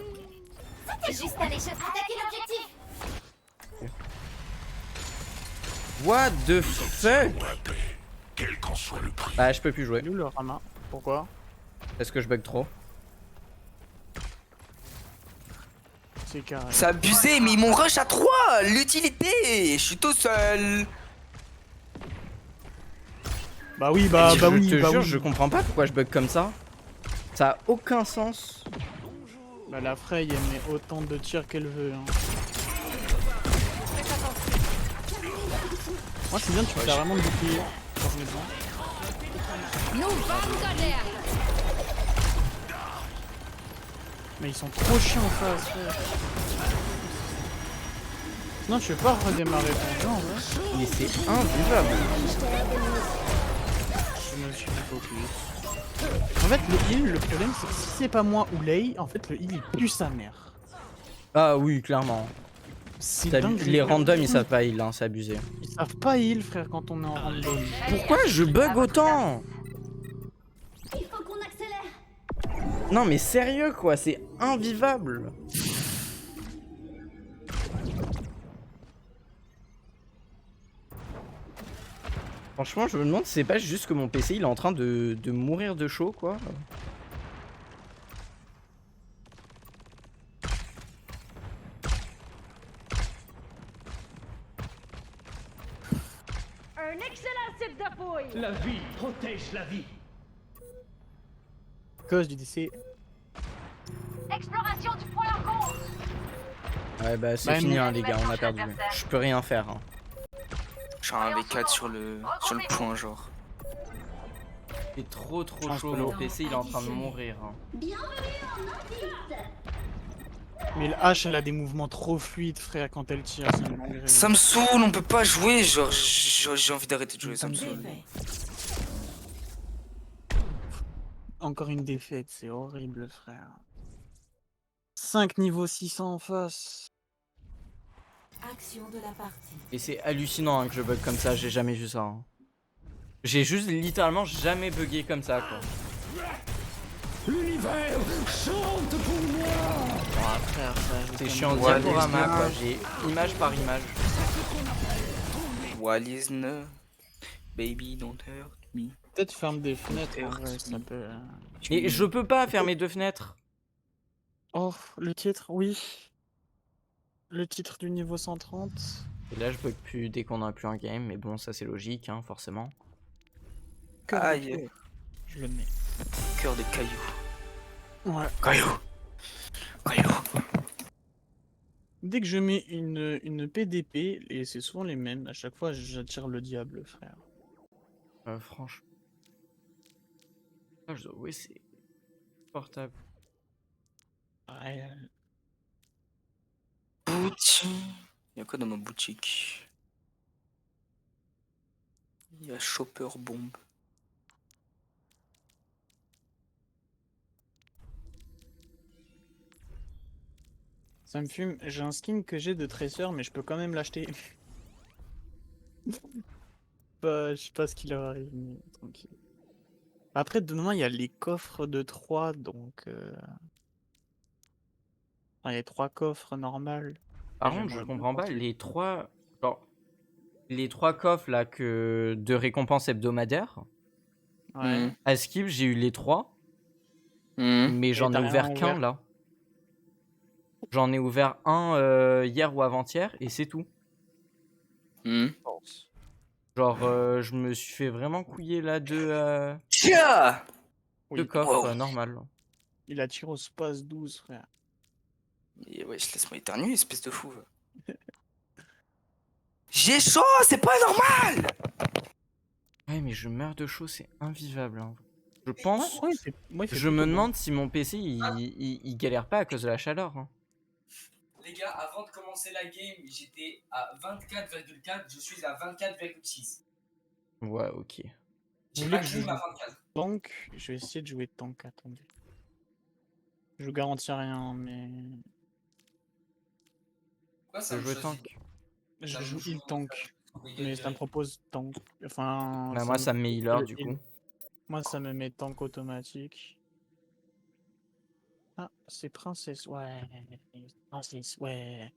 C'était juste un échec. Attaquez l'objectif. What the fuck? Pour la paix, quel qu'en soit le prix. Bah, je peux plus jouer. Nous le Rama. Pourquoi? Parce que je bug trop. C'est carré. C'est abusé, mais ils m'ont rush à 3. L'utilité. Je suis tout seul. Bah oui, bah je oui, te bah jure, oui. je comprends pas pourquoi je bug comme ça. Ça a aucun sens. Bah la Frey, elle met autant de tirs qu'elle veut. Hein. Moi, c'est bien, tu fais vraiment de bouclier. Mais ils sont trop chiants en face. Ouais. Non, tu veux pas redémarrer ton jeu en vrai? Mais c'est invivable. Je me suis focus. En fait, le heal, le problème, c'est que si c'est pas moi ou Lei, en fait, le heal il pue sa mère. Ah oui, clairement. C'est T'as dingue. vu, les randoms ils savent pas heal, hein, c'est abusé. Ils savent pas heal, frère, quand on est en random. Pourquoi je bug autant? Il faut qu'on accélère. Non mais sérieux quoi, c'est invivable. Franchement, je me demande si c'est pas juste que mon PC il est en train de mourir de chaud quoi. Un excellent site de fouille. La vie protège la vie. Cause du DC. Exploration du point en cours. Ouais bah c'est Bah, fini mais- hein, les gars, on a perdu. Je peux rien faire. Hein. Je suis un V4 sur le point, genre. C'est trop Chance chaud, de mon l'eau. PC il est en train de mourir. Hein. Mais le H, elle a des mouvements trop fluides, frère, quand elle tire. C'est une dinguerie. Ça me saoule, on peut pas jouer, genre j'ai envie d'arrêter de jouer, ça me saoule. Encore une défaite, c'est horrible, frère. 5 niveaux 600 en face. Action de la partie. Et c'est hallucinant hein, que je bug comme ça, j'ai jamais vu ça. Hein. J'ai juste littéralement jamais bugué comme ça quoi. L'univers chante pour moi. Ah, frère, C'est chiant Ouais, diaporama les quoi, j'ai image par image. Wallis, no. Baby, don't hurt me. Peut-être ferme des fenêtres, en vrai, ça peut... Et je peux pas fermer deux fenêtres. Oh, le titre, oui. Le titre du niveau 130. Et là je bug plus dès qu'on a plus un game, mais bon ça c'est logique hein, forcément. Aïe, Je le mets. cœur de caillou. Ouais. Caillou. Caillou. Dès que je mets une PDP, et c'est souvent les mêmes, à chaque fois j'attire le diable, frère. Franchement. Ah, je dois... Oui c'est portable. Ouais. Boutique. Y'a quoi dans ma boutique? Y'a Chopper Bomb. Ça me fume, j'ai un skin que j'ai de Tracer, mais je peux quand même l'acheter. Bah, je sais pas ce qu'il leur arrive, mais tranquille. Après, demain, il y a les coffres de 3, donc... Enfin, il y a 3 coffres normales. Par contre, je comprends pas les trois, genre, les 3 coffres là de récompenses hebdomadaires. Ouais. À Skip, j'ai eu les 3, mais j'en ai t'as rien ouvert qu'un ouvert. là. J'en ai ouvert un hier ou avant-hier et c'est tout. Genre, je me suis fait vraiment couiller là deux Oui. coffres Wow. normal. Il a tiré au space 12, frère. Mais ouais, je laisse-moi éternuer, espèce de fou. J'ai chaud, c'est pas normal. Ouais, mais je meurs de chaud, c'est invivable. Hein. Je pense. Ouais, moi, il fait Je me plutôt demande si mon PC il galère pas à cause de la chaleur. Hein. Les gars, avant de commencer la game, j'étais à 24,4, je suis à 24,6. Ouais, ok. J'ai Vous pas voulez que je clean à joue 24. tank. Je vais essayer de jouer tank, attendez. Je vous garantis rien, mais... Quoi, ça Je me joue choisit tank. Je Ça me joue choisit heal tank. Mais ça me propose tank. Enfin... Bah, moi, ça me met healer du heal. coup. Moi, ça me met tank automatique. Ah, c'est princesse, ouais. Princesse, ouais.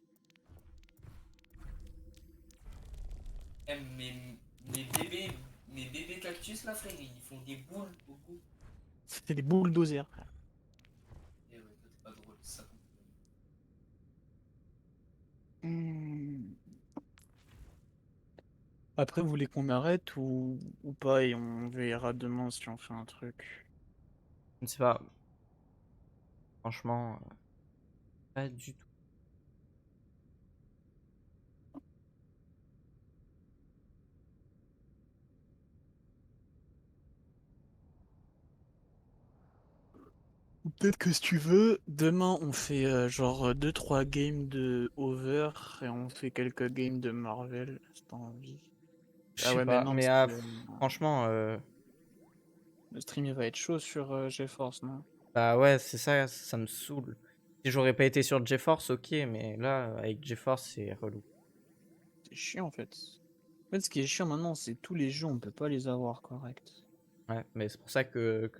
Mes bébés cactus là, frère, ils font des boules beaucoup. C'était des bulldozers, frère. Et ouais, toi, t'es pas drôle, ça. Après, vous voulez qu'on arrête ou pas et on verra demain si on fait un truc. Je ne sais pas. Franchement, pas du tout. Ou peut-être que si tu veux, demain on fait genre 2-3 games de Over et on fait quelques games de Marvel, si t'as envie. Je Ah sais ouais, pas, non, mais parce que, franchement, le stream il va être chaud sur GeForce, non? bah ouais, c'est ça, ça me saoule. Si j'aurais pas été sur GeForce, ok, mais là, avec GeForce, c'est relou. C'est chiant en fait. En fait, ce qui est chiant maintenant, c'est tous les jeux, on peut pas les avoir correct. Ouais, mais c'est pour ça que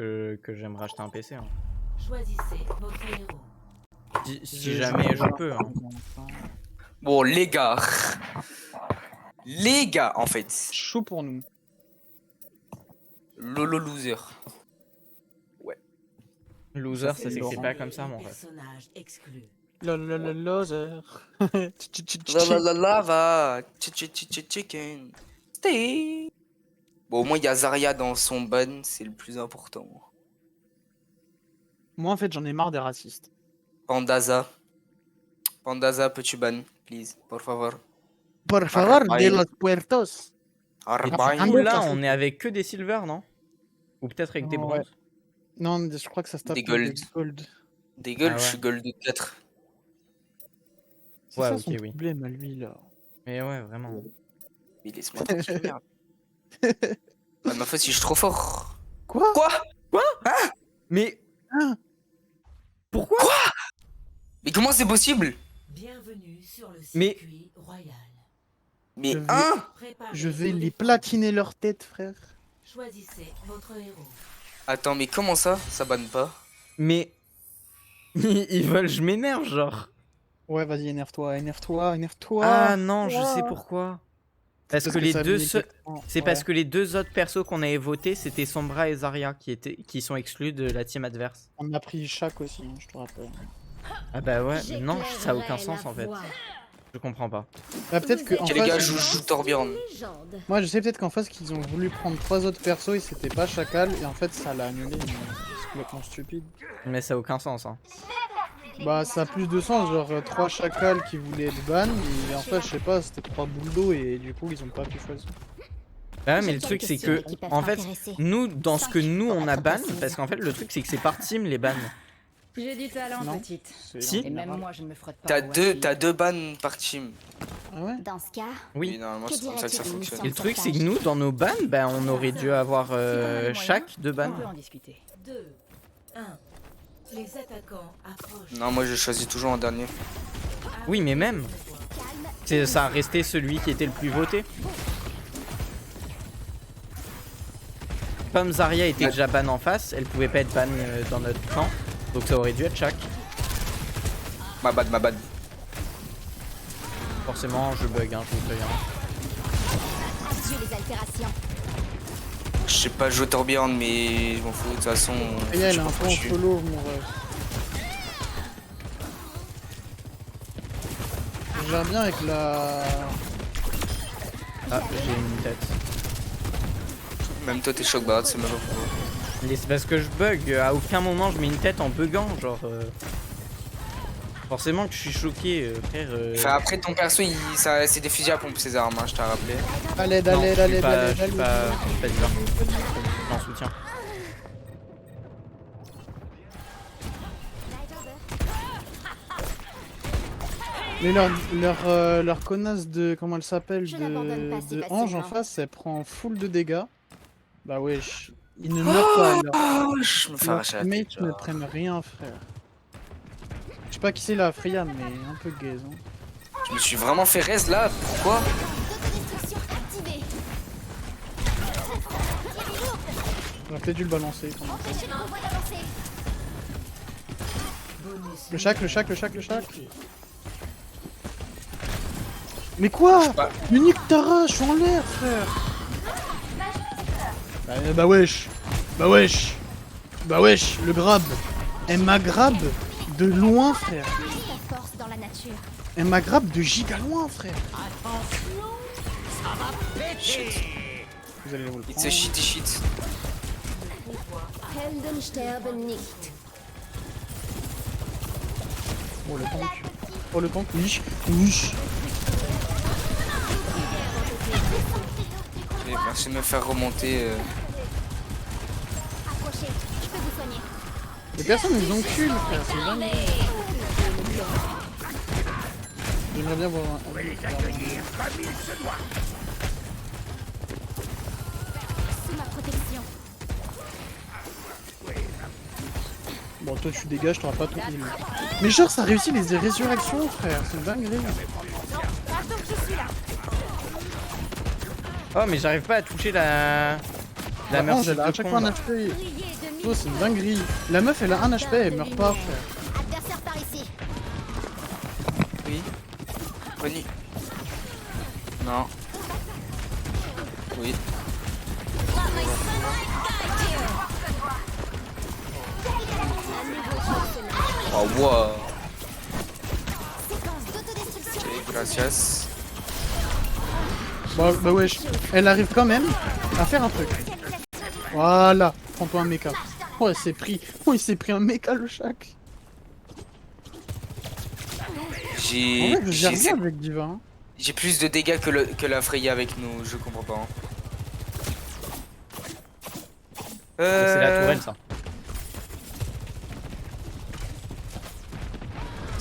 j'aime racheter un PC. Hein. Choisissez votre héros. Si jamais je peux. Hein. Bon, les gars. Les gars, en fait. Chaud pour nous. Lolo loser. Loser, ça s'écrit Laurent. pas comme ça, mon ref. Personnage exclu. Loser. La la lava. Chicken. Steak. Bon, au moins, il y a Zarya dans son ban, c'est le plus important. Moi en fait, j'en ai marre des racistes. Pandaza. Pandaza, peux-tu ban, please, por favor. Por favor, de los puertos. Et Arbaïn. du coup, là, on est avec que des silver, non? Ou peut-être avec des Non, bronzes? Non, je crois que ça se tape Des que gold. gold. Des gueules, Ah ouais. je suis gold 4. C'est Ouais, ça ok, son oui. problème à lui là. Mais ouais, vraiment. Mais laisse-moi tranquille, merde. Ah, ma faute si je suis trop fort. Quoi? Mais Hein? pourquoi? Mais comment c'est possible? Bienvenue sur le Mais- circuit royal. Mais Je vais- hein? Préparez Je vais vos les défenses. platiner leur tête, frère. Choisissez votre héros. Attends, mais comment ça? Ça banne pas? Mais ils veulent, je m'énerve, genre. Ouais, vas-y, énerve-toi, énerve-toi, énerve-toi. Ah non, je sais pourquoi. Parce que les ça deux, met exactement- c'est ouais. parce que les deux autres persos qu'on avait votés, c'était Sombra et Zarya qui sont exclus de la team adverse. On a pris chaque aussi, hein, je te rappelle. Ah bah ouais, mais non, ça a aucun sens en fait. Voix. Je comprends pas. Bah, peut-être que en Ok, les gars, face, je joue Torbjorn. Légende. moi je sais peut-être qu'en face qu'ils ont voulu prendre 3 autres persos et c'était pas Chacal et en fait ça l'a annulé, mais c'est complètement stupide. Mais ça a aucun sens. Hein. Bah ça a plus de sens, genre 3 Chacal qui voulaient être ban et en fait je sais pas, c'était 3 boules d'eau et du coup ils ont pas pu choisir. Bah ouais, mais J'ai le truc c'est quelques que, signes qui peuvent en fait, t'intéresser. nous, dans ce que nous on a être ban, précise. parce qu'en fait le truc c'est que c'est par team les bans. J'ai du talent, Non. petite. C'est Si. en Et même général. moi, je ne me frotte pas. T'as deux bans par team. Ah ouais? Dans ce cas, Oui. Et normalement, Que c'est comme ça que ça dirais-tu d'une fonctionne. Et le truc c'est que nous, dans nos bans, bah on aurait dû avoir chaque deux On bans. peut en discuter. 2, 1. Les attaquants approchent. Non, moi je choisis toujours en dernier. Oui, mais même, ça a resté celui qui était le plus voté. Comme Zarya était déjà ban en face, elle pouvait pas être ban dans notre camp, donc ça aurait dû être chaque. Ma bad, ma bad. Forcément, je bug, hein, je vous préviens. Adieu les altérations. Je sais pas jouer Torbjorn, mais je m'en fous, de toute façon. Et elle est un peu en solo, mon rêve. Je gère bien avec la... Ah, j'ai une tête. Même toi, t'es choc barre, c'est même pas pourquoi. Mais c'est parce que je bug, à aucun moment je mets une tête en buguant, genre... Forcément que je suis choqué, frère. Enfin, après, ton perso, c'est des fusils à pompe, ses armes, hein, je t'ai rappelé. Allez, Non, allez, je suis allez, pas- allez, je suis pas divin. En soutien. Mais leur connasse de... Comment elle s'appelle Je n'abandonne pas si de Ange en facilement. face, elle prend full de dégâts. Bah wesh. Ils ne meurent pas, Oh, je me fais leurs arracher la tête. teammates ne prennent rien, frère. Je sais pas qui c'est la Freya, mais un peu gaze. Hein. Je me suis vraiment fait raise là, pourquoi? Autodestruction activée. J'aurais peut-être dû le balancer. Quand même. Empêchez le convoi d'avancer. Le shack, le shack, le shack, le shack. Mais quoi? pas. Mais nique ta race, je suis en l'air, frère. Bah wesh. Bah wesh. Bah wesh, le grab. Elle m'a grab de loin, frère. Ta force dans la nature. Elle m'a grab de giga loin, frère. Vous allez vous le It's a prendre. shitty shit. Helden sterben nicht. Oh le tank. Oh le tank, oui. Oui. Et merci de me faire remonter. Approchez, je peux vous soigner. Les personnes nous enculent, frère, c'est dingue. J'aimerais bien voir un... Sous ma protection. Bon, toi tu dégages, t'auras pas ton heal. Mais genre, ça réussit les résurrections, frère, c'est une dinguerie. Oh, mais j'arrive pas à toucher la meuf. Ange, elle a à chaque fois un HP. Oh, c'est une dinguerie. La meuf, elle a un HP, elle meurt pas, frère. Adversaire par ici. Oui. Bonnie. Non. Oui. Oh wow. Séquence d'autodestruction. Ok, gracias. Bah wesh, elle arrive quand même à faire un truc. Voilà, prends-toi un mecha. Oh, elle s'est pris. Oh, il s'est pris un mecha, le shack. En J'ai. vrai, je gère bien J'ai avec Diva. Hein. j'ai plus de dégâts que la Freya avec nous, je comprends pas. Hein. C'est la tourelle, ça.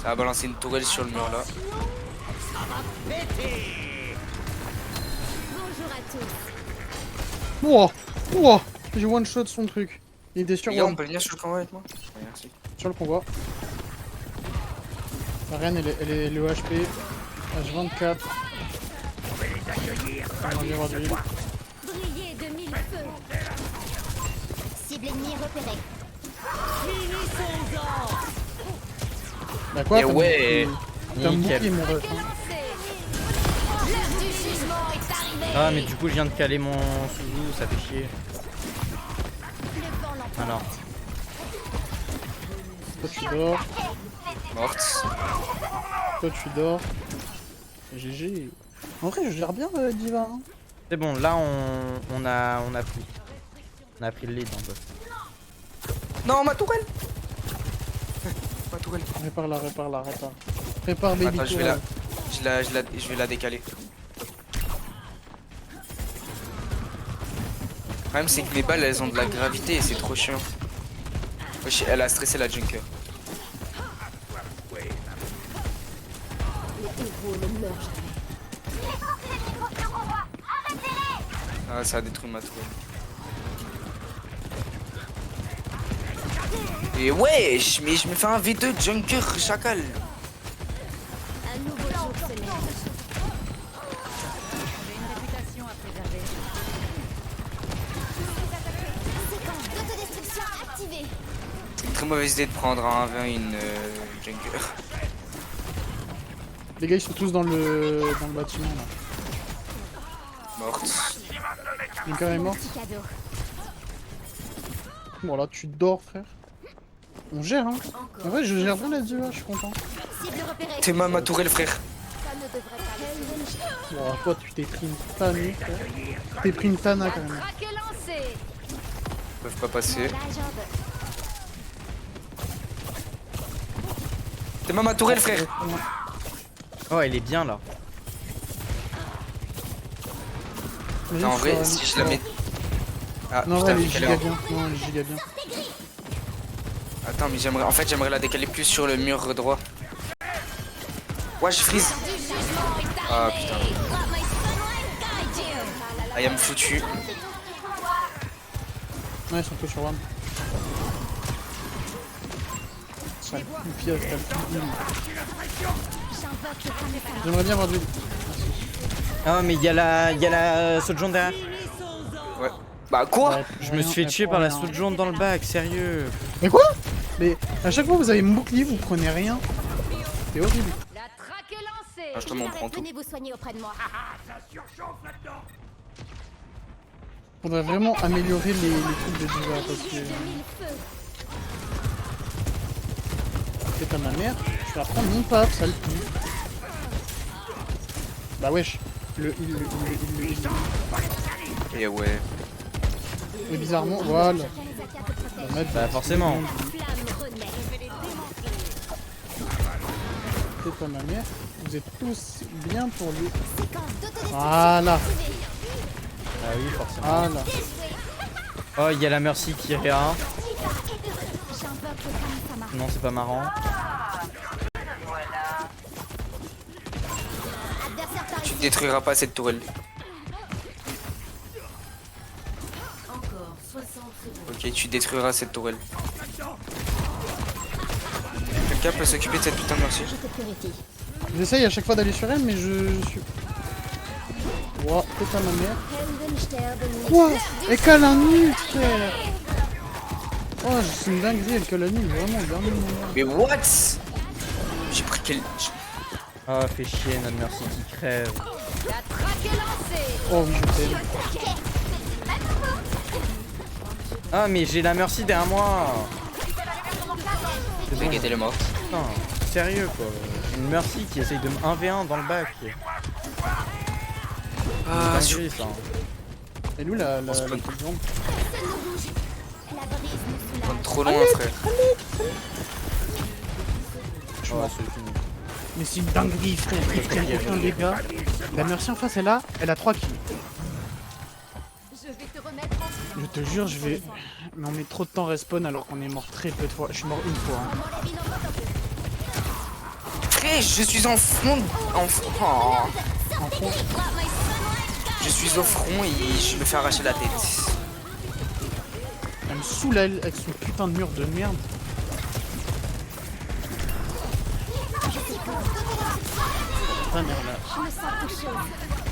Ça va balancer une tourelle sur le mur là. Bonjour à tous. Wow, wow, j'ai one shot son truc. Il était sur, Les gars, on peut venir sur le convoi avec moi? Ouais, merci. sur le convoi. La reine, elle est le HP. H24. On va bien voir du heal. Brillez de mille feux. Cible ennemie repérée. Bah quoi, Et ouais. T'as Nickel. mouillé mon ref. Hein. L'heure du jugement est arrivée. Ah, mais du coup, je viens de caler mon Suzu, ça fait chier. Le vent l'emporte. Alors. Toi tu dors, Morte. toi tu dors. GG. En vrai, je gère bien Diva. Hein. C'est bon, là, on a pris. On a pris le lead, un peu. Non, ma tourelle. Ma tourelle. Répare-la, répare-la, répare. Répare baby Attends, je tourelle. vais la décaler. Le problème c'est que mes balles elles ont de la gravité et c'est trop chiant. Wesh, elle a stressé la junker. Ah, ça a détruit ma tourelle. Et wesh, mais je me fais un V2 junker chacal. Un nouveau jour se lève. Séquence d'autodestruction activée. C'est une très mauvaise idée de prendre un 1v1 une junker. Les gars ils sont tous dans le bâtiment là. Morte. Linker est mort. Petit cadeau. Bon là tu dors frère. On gère hein. En vrai je gère bien la diva, je suis content. Cible repérée. T'es ma tourelle, frère. Ça ne devrait pas. Bon toi tu t'es pris une tannée frère. T'es pris une tana quand même. Traque lancé. Ils peuvent pas passer. La jambe. T'es ma tourelle, frère. Oh, elle est bien là. Non, en vrai, si je la mets. Ah, Non putain, ouais, elle est vu qu'elle est giga en- bien. Non, elle est giga bien. Attends, mais j'aimerais. En fait, j'aimerais la décaler plus sur le mur droit. Ouais, je freeze. Ah putain. Ah, y'a me foutu. Ouais, ils sont tous sur one. Ça pièce, t'as le heal. J'aimerais bien avoir du. Ah, mais il y a la Sojourn derrière. Ouais. Bah, quoi? Je me suis fait tuer par la Sojourn dans le bac, sérieux. Mais quoi? Mais à chaque fois que vous avez mon bouclier, vous prenez rien. C'est horrible. La traque est lancée. Ah, je te m'en prends tout. Venez vous soigner auprès de moi. Faudrait vraiment améliorer les trucs de diva parce que. C'est comme ma mère, je vais apprendre mon paf, sale pute. Bah wesh, le heal. Et ouais. Et bizarrement, voilà. Bah, forcément. C'est pas ma mère, vous êtes tous bien pour lui. Voilà, Ah oui, forcément. voilà. Oh, il y a la Mercy qui est réa. Non, c'est pas marrant. Tu détruiras pas cette tourelle. Encore 60 secondes. Ok, tu détruiras cette tourelle. Quelqu'un peut s'occuper de cette putain de merci. J'essaye à chaque fois d'aller sur elle, mais je suis. Ouah, c'est pas ma mère. Quoi? Elle cale un nul, frère! Oh, c'est une dinguerie, elle cale un nul, vraiment, au dernier moment. Mais what? J'ai pris quel. Oh, fait chier, notre Mercy qui crève. La traque est lancée. Oh oui, je t'aime. Ah, mais j'ai la Mercy derrière moi. T'inquiète, elle est morte. Putain, sérieux quoi. Une Mercy qui essaye de me 1v1 dans le bac. Ah, C'est dinguerie, ça. Et nous, la petite jambe. Trop loin, frère. Oh, c'est fini. Mais c'est une dinguerie, frère. Ils prennent aucun dégât. La Mercy en face, elle a 3 kills. Je vais te remettre en Je te jure, je vais. Mais on met trop de temps respawn alors qu'on est mort très peu de fois. Je suis mort une fois. Hein. Frère, je suis en front. En front. En fond, Je suis au front et je me fais arracher la tête. elle me saoule elle, avec son putain de mur de merde. Putain, merde là.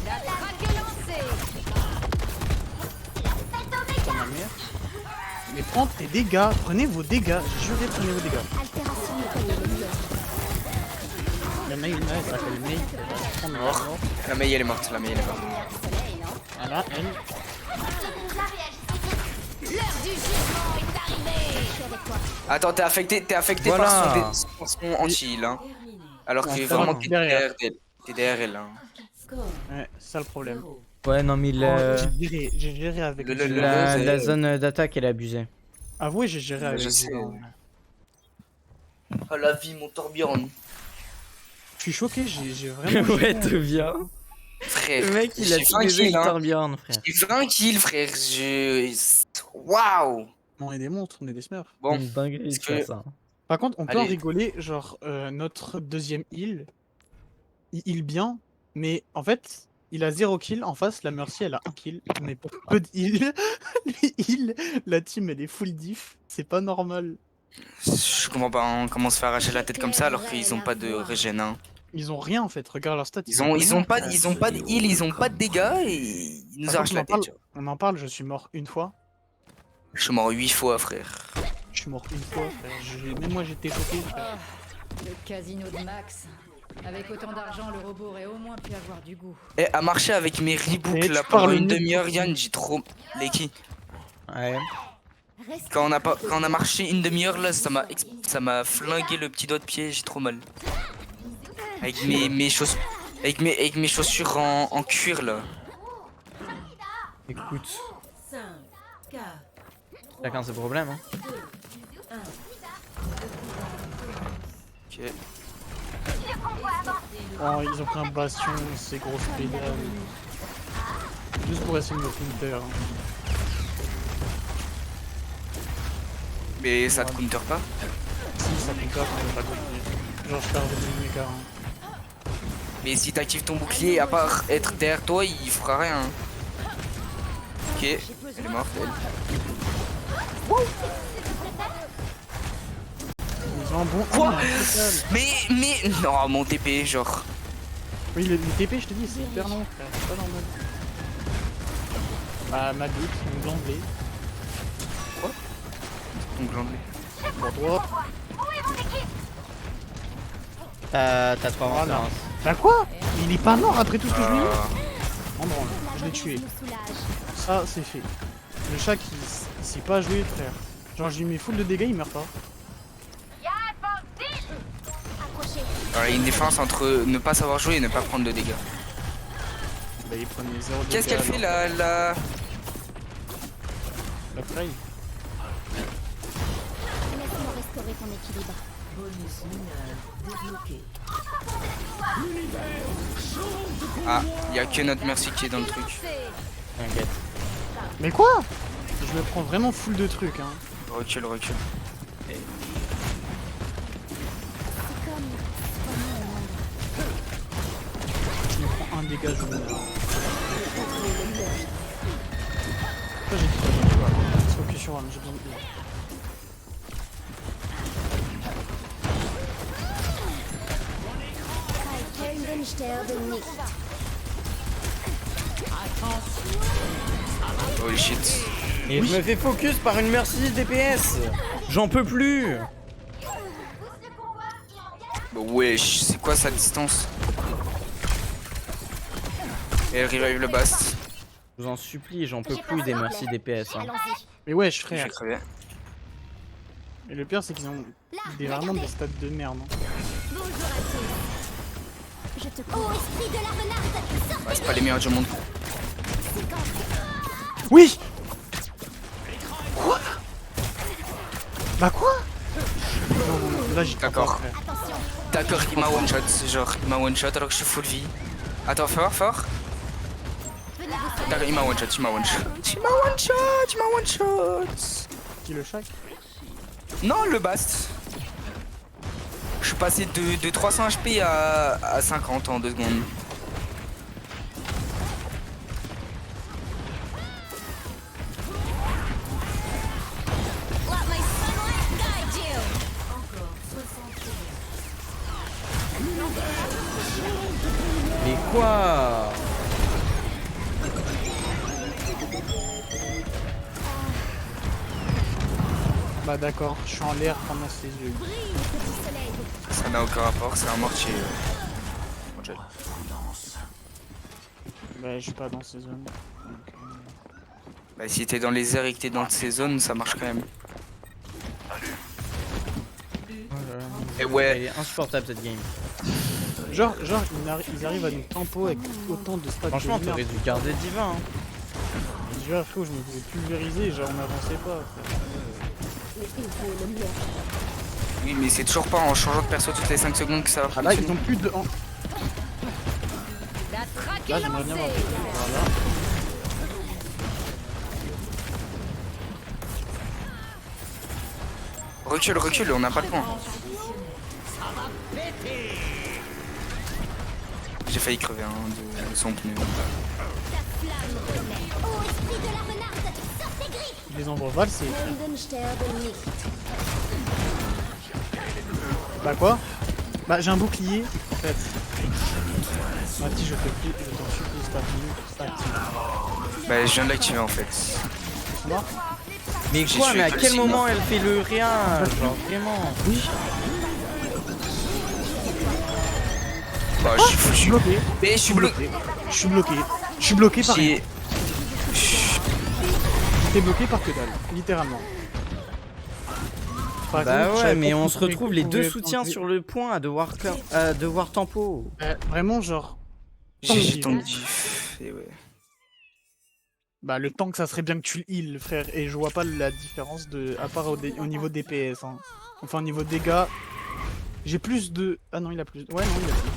La traque est lancée. Putain, ma mère. Mais prends tes dégâts, prenez vos dégâts. J'ai juré, prenez vos dégâts. La mail, elle s'appelle May. Elle va prendre la mort. La Mei elle est morte, la Mei elle est morte. Voilà, elle. L'heure du jugement est arrivée. Attends, t'es affecté Voilà. par son anti-heal, hein. Alors que Ouais, vraiment ça t'es va. derrière elle. T'es derrière elle, hein. Score Ouais, c'est ça le problème. 0. Ouais, non, mais J'ai géré avec Le- vous. le- la zone d'attaque, elle est abusée. Avouez, j'ai géré avec Je vous. sais. hein. Oh la vie, mon tourbillon. Je suis choqué, j'ai vraiment. Ouais, tout bien. Frère. Le mec, il a j'ai tué 20 kills, hein. Torbjorn, frère. J'ai 20 kills, frère. Waouh. On est des monstres, on est des smurfs. Bon, Une dinguerie de est-ce faire que- ça. Par contre, on peut en Allez. rigoler, genre notre deuxième heal, il heal bien, mais en fait, il a 0 kill, en face, la Mercy, elle a 1 kill, mais pour peu de heal, lui heal, la team, elle est full diff, c'est pas normal. je comprends pas hein, comment se faire arracher la tête comme ça alors qu'ils ont pas de régène, hein. Ils ont rien en fait, regarde leur stats. Ils ont pas de heal, ils ont pas de dégâts et ils nous Par arrachent contre, la tête. tu vois. on en parle, je suis mort une fois. Je suis mort 8 fois, frère. Je suis mort une fois, frère. Même moi j'étais choqué, frère. Le casino de Max. Avec autant d'argent, le robot aurait au moins pu avoir du goût. Et à marcher avec mes rebooks Et là tu pendant parles une mieux. demi-heure, Yann, j'ai trop. Les qui Ouais. quand on a marché une demi-heure là, ça m'a flingué le petit doigt de pied, j'ai trop mal. Avec mes chaussures. Avec mes chaussures en cuir là. Écoute, 5, 4, chacun ses problèmes. Hein. 1. Ok. Oh, ils ont pris un bastion, ces grosses pédales. Juste pour essayer de me counter. Hein. Mais ça te counter pas? Si, ça counter, mais pas counter. Genre, je perds des méga. Hein. Mais si t'actives ton bouclier, à part être derrière toi, il fera rien. Ok, elle est morte elle. Ils ont un bon. Quoi? un total. Mais non, mon TP genre. Oui, le TP, je te dis, c'est hyper long, frère. C'est pas normal. Bah, ma butte, une glandée. Ton glandé. Pour toi. T'as 3 Voilà. voilà. Bah quoi? Il est pas mort après tout ce que je lui ai dit. Ah, En branle, je l'ai tué. me soulage. Ça, c'est fait. Le chat qui sait pas jouer, frère. Genre, je lui mets full de dégâts, il meurt pas. Approchez. alors, il y a une différence entre ne pas savoir jouer et ne pas prendre de dégâts. Bah, il prenait 0 dégâts. Qu'est-ce qu'elle fait la... La play. Laisse-moi restaurer ton équilibre. Bonus mineur débloqué. Ah, il y a que notre merci qui est dans le truc. T'inquiète. Mais quoi? Je me prends vraiment full de trucs, hein. Recule. C'est comme Je me prends un dégât, je me meurs. Pourquoi j'ai dit quoi? Focus sur one, j'ai besoin de heal. Kein sterbe nicht. Holy shit. Et je me fais focus par une Mercedes DPS. J'en peux plus. Bah, wesh, c'est quoi sa distance? Et elle revive le bast. Je vous en supplie, j'en peux plus des Mercy DPS. Hein. Allons-y. Mais wesh, Je frère. vais crever. Et le pire, c'est qu'ils ont vraiment des stats de merde. Hein. Bonjour à tous. Je te cours. Ô esprit de la renarde, Ouais, c'est pas les meilleurs du monde. Oui! Quoi? Bah quoi? Non, là j'ai D'accord. attention. D'accord, il m'a one shot. Genre, il m'a one shot alors que je suis full vie. Attends, fort. D'accord, il m'a one shot. Il m'a one shot. Qui le chac? Non, le bast. Je suis passé de 300 HP à 50 en 2 secondes. Let my sunlight guide you. Encore 60 Mais quoi? Bah d'accord, je suis en l'air pendant ses yeux. Brille, petit soleil. Ça n'a aucun rapport, c'est un mortier. Mortier. Bah je suis pas dans ces zones. Donc, Bah, si t'es dans les airs et que t'es dans ces zones, ça marche quand même. Et ouais. Elle est insupportable cette game. Genre ils arrivent à nous tempo avec autant de stats Franchement, de t'aurais merde. dû garder divin. Hein. Je jure, frérot, je me faisais pulvériser, genre on avançait pas. Mais il vaut le mieux. Oui, mais c'est toujours pas en changeant de perso toutes les 5 secondes que ça va Ah là ils fonctionner. ont plus de... La traque Là est j'aimerais bien voir. lancée. Voilà. Recule, on n'a pas le temps. J'ai failli crever de son pneu. Ta flamme renaît. Ô esprit de la renarde, sors tes griffes. Je les envoie valser. Kein sterbe nicht. Bah quoi? Bah j'ai un bouclier en fait. Mati, je t'en supplie, stack. Bah, je viens de l'activer en fait. C'est mort? Mais J'y quoi? suis Mais à que le quel signe. moment elle fait le rien? Genre vraiment. Oui. Bah, je suis bloqué. Mais je suis bloqué. Je suis bloqué. Je suis bloqué par rien. J'ai- T'es bloqué par que dalle, littéralement. Par Bah exemple, je ouais, savais mais pas on qu'on se retrouve les deux pouvait soutiens tenter. sur le point à devoir tempo. Vraiment, genre. J'ai Tank ton diff. Et ouais. Bah, le tank, ça serait bien que tu le heal, frère. Et je vois pas la différence de. À part au niveau DPS. Hein. Enfin, au niveau dégâts. J'ai plus de. Ah non, il a plus. Ouais, non, il a plus.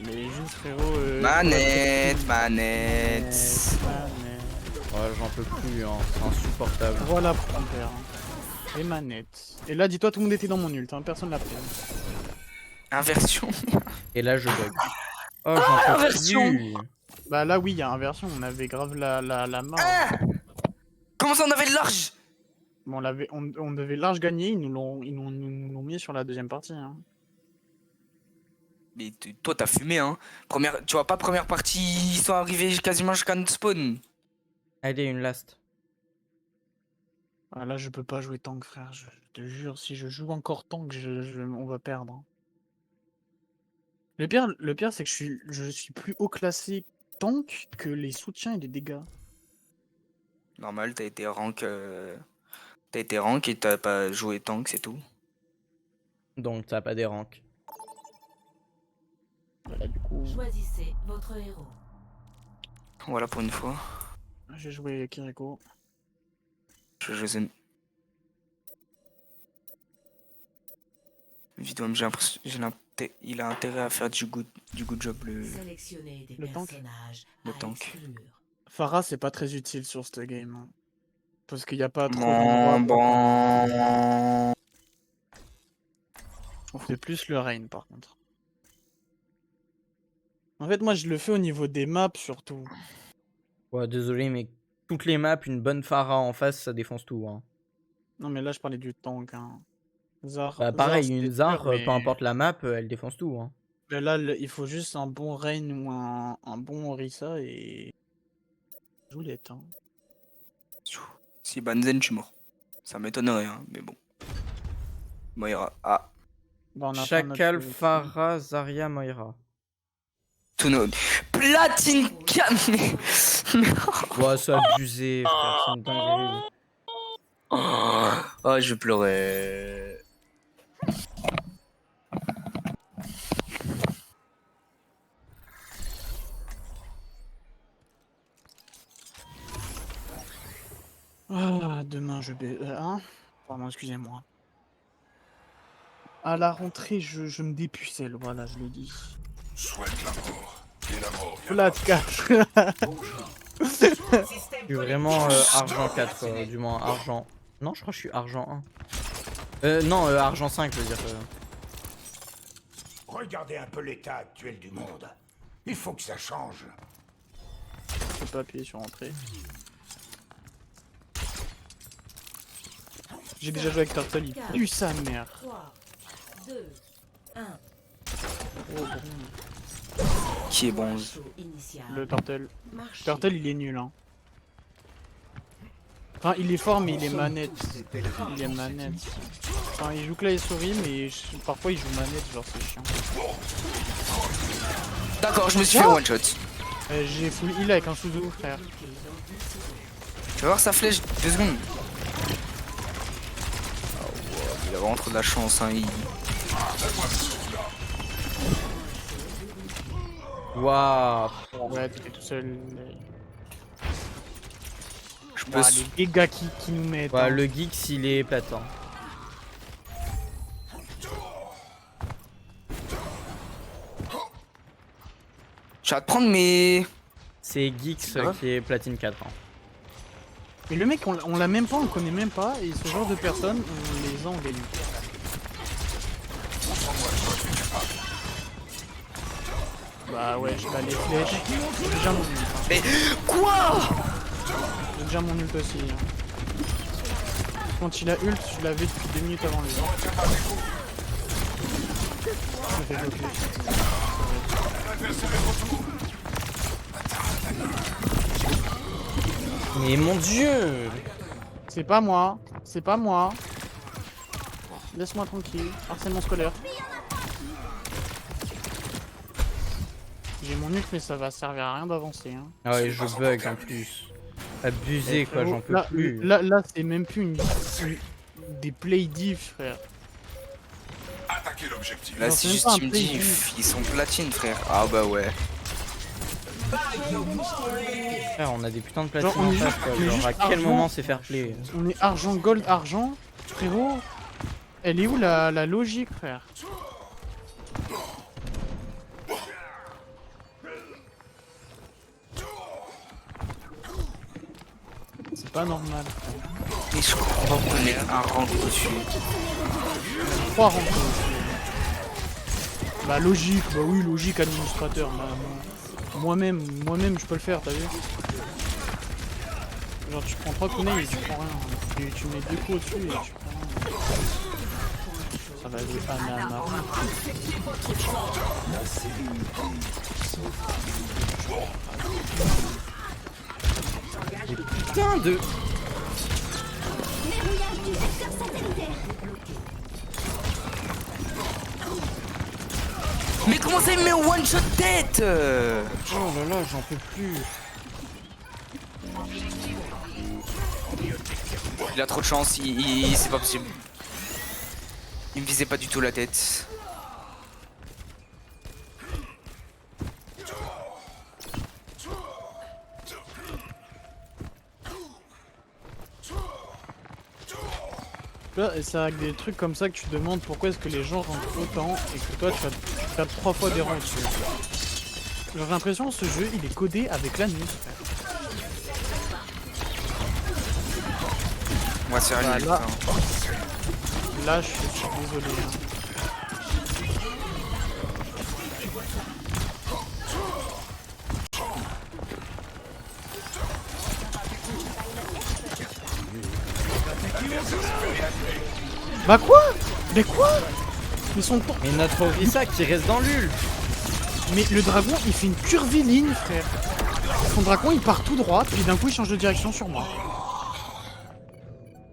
Mais juste, frérot. Manette. Manette. Ouais, j'en peux plus, hein. C'est insupportable. Voilà pour ton père. Les manettes. Et là, dis-toi, tout le monde était dans mon ult, hein. Personne l'a pris. Inversion. Et là, je bug. Oh, j'en peux inversion. plus. Bah là, oui, il y a inversion. On avait grave la main. Comment ça, on avait de large? Bon, on devait large gagner. Ils nous l'ont mis sur la deuxième partie. Hein. Mais toi, t'as fumé, hein. Tu vois pas, première partie, ils sont arrivés quasiment jusqu'à notre spawn. Allez, une last. Ah, là, je peux pas jouer tank, frère. Je te jure, si je joue encore tank, on va perdre. Hein. Le pire, c'est que je suis plus haut classé tank que les soutiens et les dégâts. Normal, t'as été rank. T'as été rank et t'as pas joué tank, c'est tout. Donc, t'as pas des ranks. Voilà, du coup, Choisissez votre héros. Voilà pour une fois. j'ai joué Kiriko. Évidemment, j'ai l'impression. Il a intérêt à faire du good job Sélectionnez des le tank. personnages Le à tank. exclure. Pharah, c'est pas très utile sur ce game. Hein. Parce qu'il n'y a pas trop Bon, d'endroits. bon. On fait plus le rain, par contre. En fait, moi, je le fais au niveau des maps, surtout. Ouais, désolé, mais toutes les maps, une bonne Pharah en face, ça défonce tout. Hein. Non, mais là, je parlais du tank. Hein. Zar, Bah, pareil, c'était une Zar, dur, mais- peu importe la map, elle défonce tout. Hein. Mais là, il faut juste un bon rain ou un bon Orisa et... Joulette, hein. Si Banzen, je suis mort. Ça m'étonnerait, hein, mais bon. Moira. Ah. Bah, on a pas Chacal, notre- Pharah, Zarya, Moira. Tuno. Platine Cam. Ouais, c'est abusé, frère, c'est une dinguerie. Oh, je pleurais. Ah, demain, hein. Pardon, excusez-moi. À la rentrée, je me dépucelle, voilà, je le dis. Souhaite la mort. Et la mort vient. Plat 4. Je suis vraiment argent 4, quoi, du moins argent. Non, je crois que je suis argent 1. Non, argent 5, je veux dire. Regardez un peu l'état actuel du monde. Il faut que ça change. Je peux pas appuyer sur entrée. J'ai déjà joué avec Turtle, il pue sa mère. 3, 2, 1. Oh, bon. Qui est bon. Initial. Le Turtle. Marchez. Turtle, il est nul, hein. Enfin, il est fort, mais il est manette. Il est manette. Enfin, il joue clavier et souris, mais parfois il joue manette, genre c'est chiant. D'accord, je me suis fait one shot. J'ai full heal avec un Suzu, frère. Tu vas voir sa flèche 2 secondes. Ah ouais, il a vraiment trop de la chance, hein. Waouh. Ouais, t'es tout seul. Je peux. Les dégâts qui nous mettent. Ouais, hein. le geek, s'il est platin. Je vais te prendre mes. C'est Geeks qui est platine 4. Hein. Mais le mec, on l'a même pas, on le connaît même pas, et ce genre de personnes, on les a en gagne. Bah ouais, j'ai pas les flèches. J'ai déjà mon ult. Hein. Mais quoi? J'ai déjà mon ult aussi. Hein. Quand il a ult, je l'avais depuis 2 minutes avant lui. Je me fais bloquer. Mais mon dieu! C'est pas moi, c'est pas moi. Laisse-moi tranquille, harcèlement scolaire. J'ai mon ult, mais ça va servir à rien d'avancer. Hein. Ah ouais, je bug en plus. Abusé quoi, j'en peux là, plus. Là, c'est même plus des play diff, frère. Attaquez l'objectif. Là, Genre, c'est c'est juste même pas un Team play Diff. diff. Ils sont platine, frère. Ah bah ouais. Frère, on a des putains de platines Genre, on en est face juste- quoi. on est Genre juste à quel argent. moment c'est fair play? On est argent, gold, argent. Frérot, elle est où la logique, frère? C'est pas normal. Et je comprends pas qu'on ait un rang dessus. 3 rangs. Bah logique, bah oui, logique administrateur. Bah, moi-même, je peux le faire, t'as vu? Genre tu prends 3 kunai et tu prends rien. Tu mets 2 coups au-dessus et tu prends rien. Ça va jouer Anna. Putain de... Verrouillage du vecteur satellitaire. Mais comment ça, il met one shot tête? Oh là là, j'en peux plus. Il a trop de chance, c'est pas possible. Il me visait pas du tout la tête. Et c'est avec des trucs comme ça que tu te demandes pourquoi est-ce que les gens rentrent autant et que toi tu tapes 3 fois des rangs dessus. J'ai l'impression que ce jeu il est codé avec la nuit. On va se faire une Là, là je suis désolé. Hein. Bah quoi? Mais quoi? Mais son tour. Mais notre Orisa qui reste dans l'ult. Mais le dragon il fait une curviligne, frère. Son dragon il part tout droit, puis d'un coup il change de direction sur moi.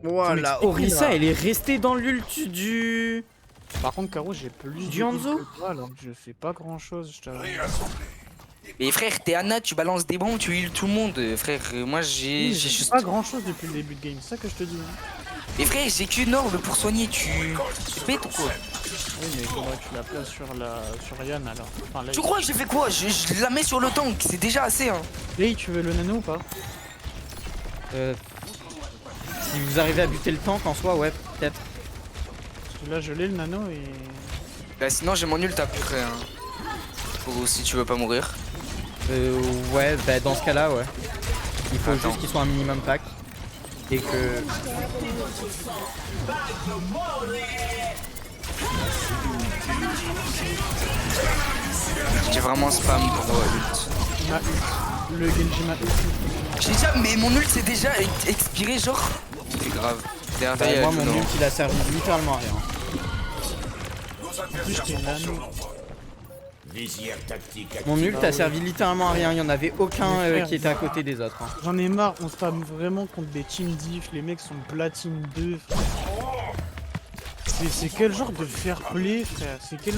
Voilà, Orisa elle est restée dans l'ult du... Par contre Caro j'ai plus Du Hanzo que toi, alors que je fais pas grand chose, je t'avoue. Mais frère, t'es Anna, tu balances des bombes, tu heal tout le monde. Frère, moi j'ai J'ai juste... pas grand chose depuis le début de game, c'est ça que je te dis. Hein. Mais frère, j'ai qu'une orbe pour soigner, tu bête ou quoi? Oui mais comment tu la places sur Yann alors? Enfin, là, Tu crois que j'ai fait quoi? Je la mets sur le tank, c'est déjà assez hein. Hey, tu veux le nano ou pas? Si vous arrivez à buter le tank en soi, ouais, peut-être. Parce que là je l'ai le nano et... Bah sinon j'ai mon ult après hein. Ou si tu veux pas mourir. Ouais, bah dans ce cas-là, ouais. Il faut Attends. juste qu'il soit un minimum pack. Et que... J'ai vraiment spam pour ult. Le Genji m'a J'ai déjà, mais mon ult c'est déjà expiré genre. C'est grave. Derrière toi, il y a moi, mon Juno. ult, il a servi littéralement à rien. plus que nano. Visière tactique active. Mon ult a servi littéralement à rien. Il y en avait aucun Mais frère, qui était à côté des autres. Hein. J'en ai marre, on spam vraiment contre des team diff, les mecs sont platine 2. C'est quel genre de fair play, frère? C'est quel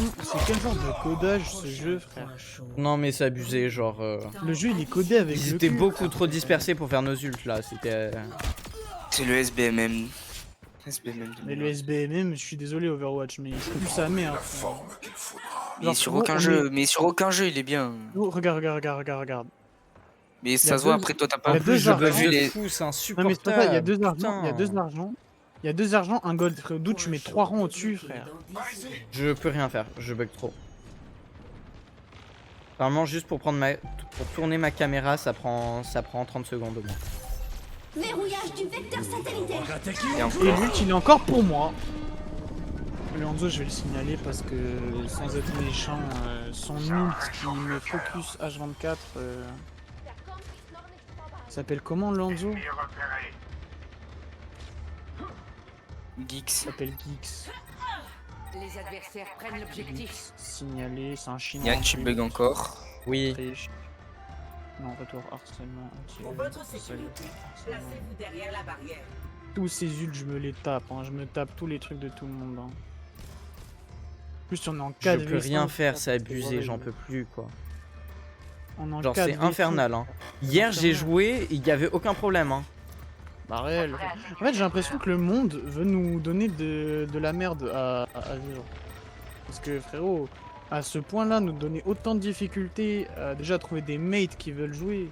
genre de codage ce jeu, frère? Non mais c'est abusé, genre... Le jeu il est codé avec Ils le étaient cul. beaucoup trop dispersés pour faire nos ults là, c'était... C'est le SBMM. SBMM. Mais le SBMM, je suis désolé Overwatch, mais c'est plus sa mère. Mais Genre, sur gros, aucun on jeu, mais sur aucun jeu il est bien. Oh, regarde. Mais y a ça se voit deux- après toi t'as il y pas a deux Je argent. bug vu de les. fou, c'est Non insupportable. mais c'est pas ça, il y a deux argents, Putain. il y a deux argents, un gold, frère. D'où tu mets 3 rangs au-dessus, frère. Je peux rien faire, je bug trop. Normalement juste pour tourner ma caméra, ça prend 30 secondes au moins. Verrouillage du vecteur satellitaire. Et Et encore. l'ult il est encore pour moi. Le Hanzo je vais le signaler parce que sans être méchant, son ult qui me focus H24 s'appelle comment le Hanzo? Geeks. S'appelle Geeks. Les adversaires prennent l'objectif. Signalé, c'est un chinois. Yann, tu bugs encore. Oui. Non, retour harcèlement. Pour votre sécurité, placez-vous derrière la barrière. Tous ces ults, je me les tape, hein. Je me tape tous les trucs de tout le monde. Hein. En plus, on est en 4 Je peux rien faire, c'est abusé, j'en peux plus quoi. On est en Genre 4 c'est v infernal. Hein. Hier j'ai joué, il y avait aucun problème. Hein. Bah réel. En fait j'ai l'impression que le monde veut nous donner de la merde à vivre. Parce que frérot, à ce point-là, nous donner autant de difficultés à déjà trouver des mates qui veulent jouer.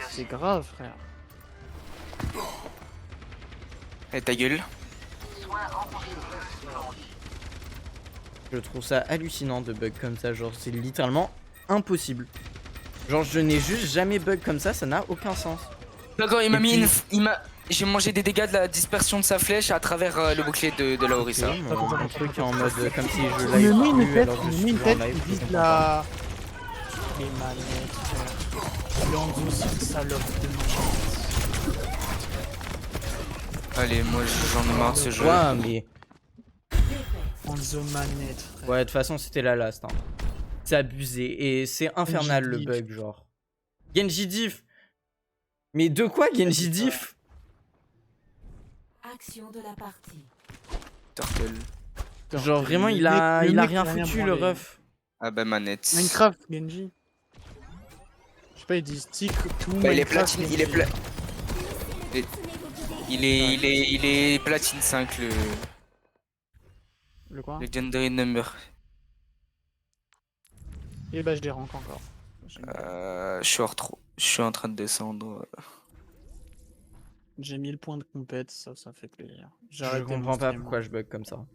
C'est grave frère. Et ta gueule. Je trouve ça hallucinant de bug comme ça, genre c'est littéralement impossible. Genre je n'ai juste jamais bug comme ça n'a aucun sens. D'accord, il m'a mis puis... une... J'ai mangé des dégâts de la dispersion de sa flèche à travers le bouclier de la Orisa. Okay, mon truc en mode comme si je Il me met live une plus tête, alors que je il me met une suis en tête, live. il vise la... Les manettes frère. Lanzo c'est une salope de manette. Allez, moi j'en ai marre de ce jeu. Ouais mais... Lanzo manette frère. Ouais de toute façon c'était la last. Hein. C'est abusé et c'est infernal le bug genre. Genji diff. Mais de quoi Genji diff? Action de la partie. Turtle. Genre vraiment il a rien foutu le ref. Ah bah manette. Minecraft Genji. Je sais pas, il dit stick to bah, il est Minecraft, platine, Genji. il est il est platine 5 Le quoi? Legendary Number. Et bah je les rank encore. Je suis en train de descendre. J'ai mis le point de compète, ça fait plaisir. Je comprends pas pourquoi je bug comme ça.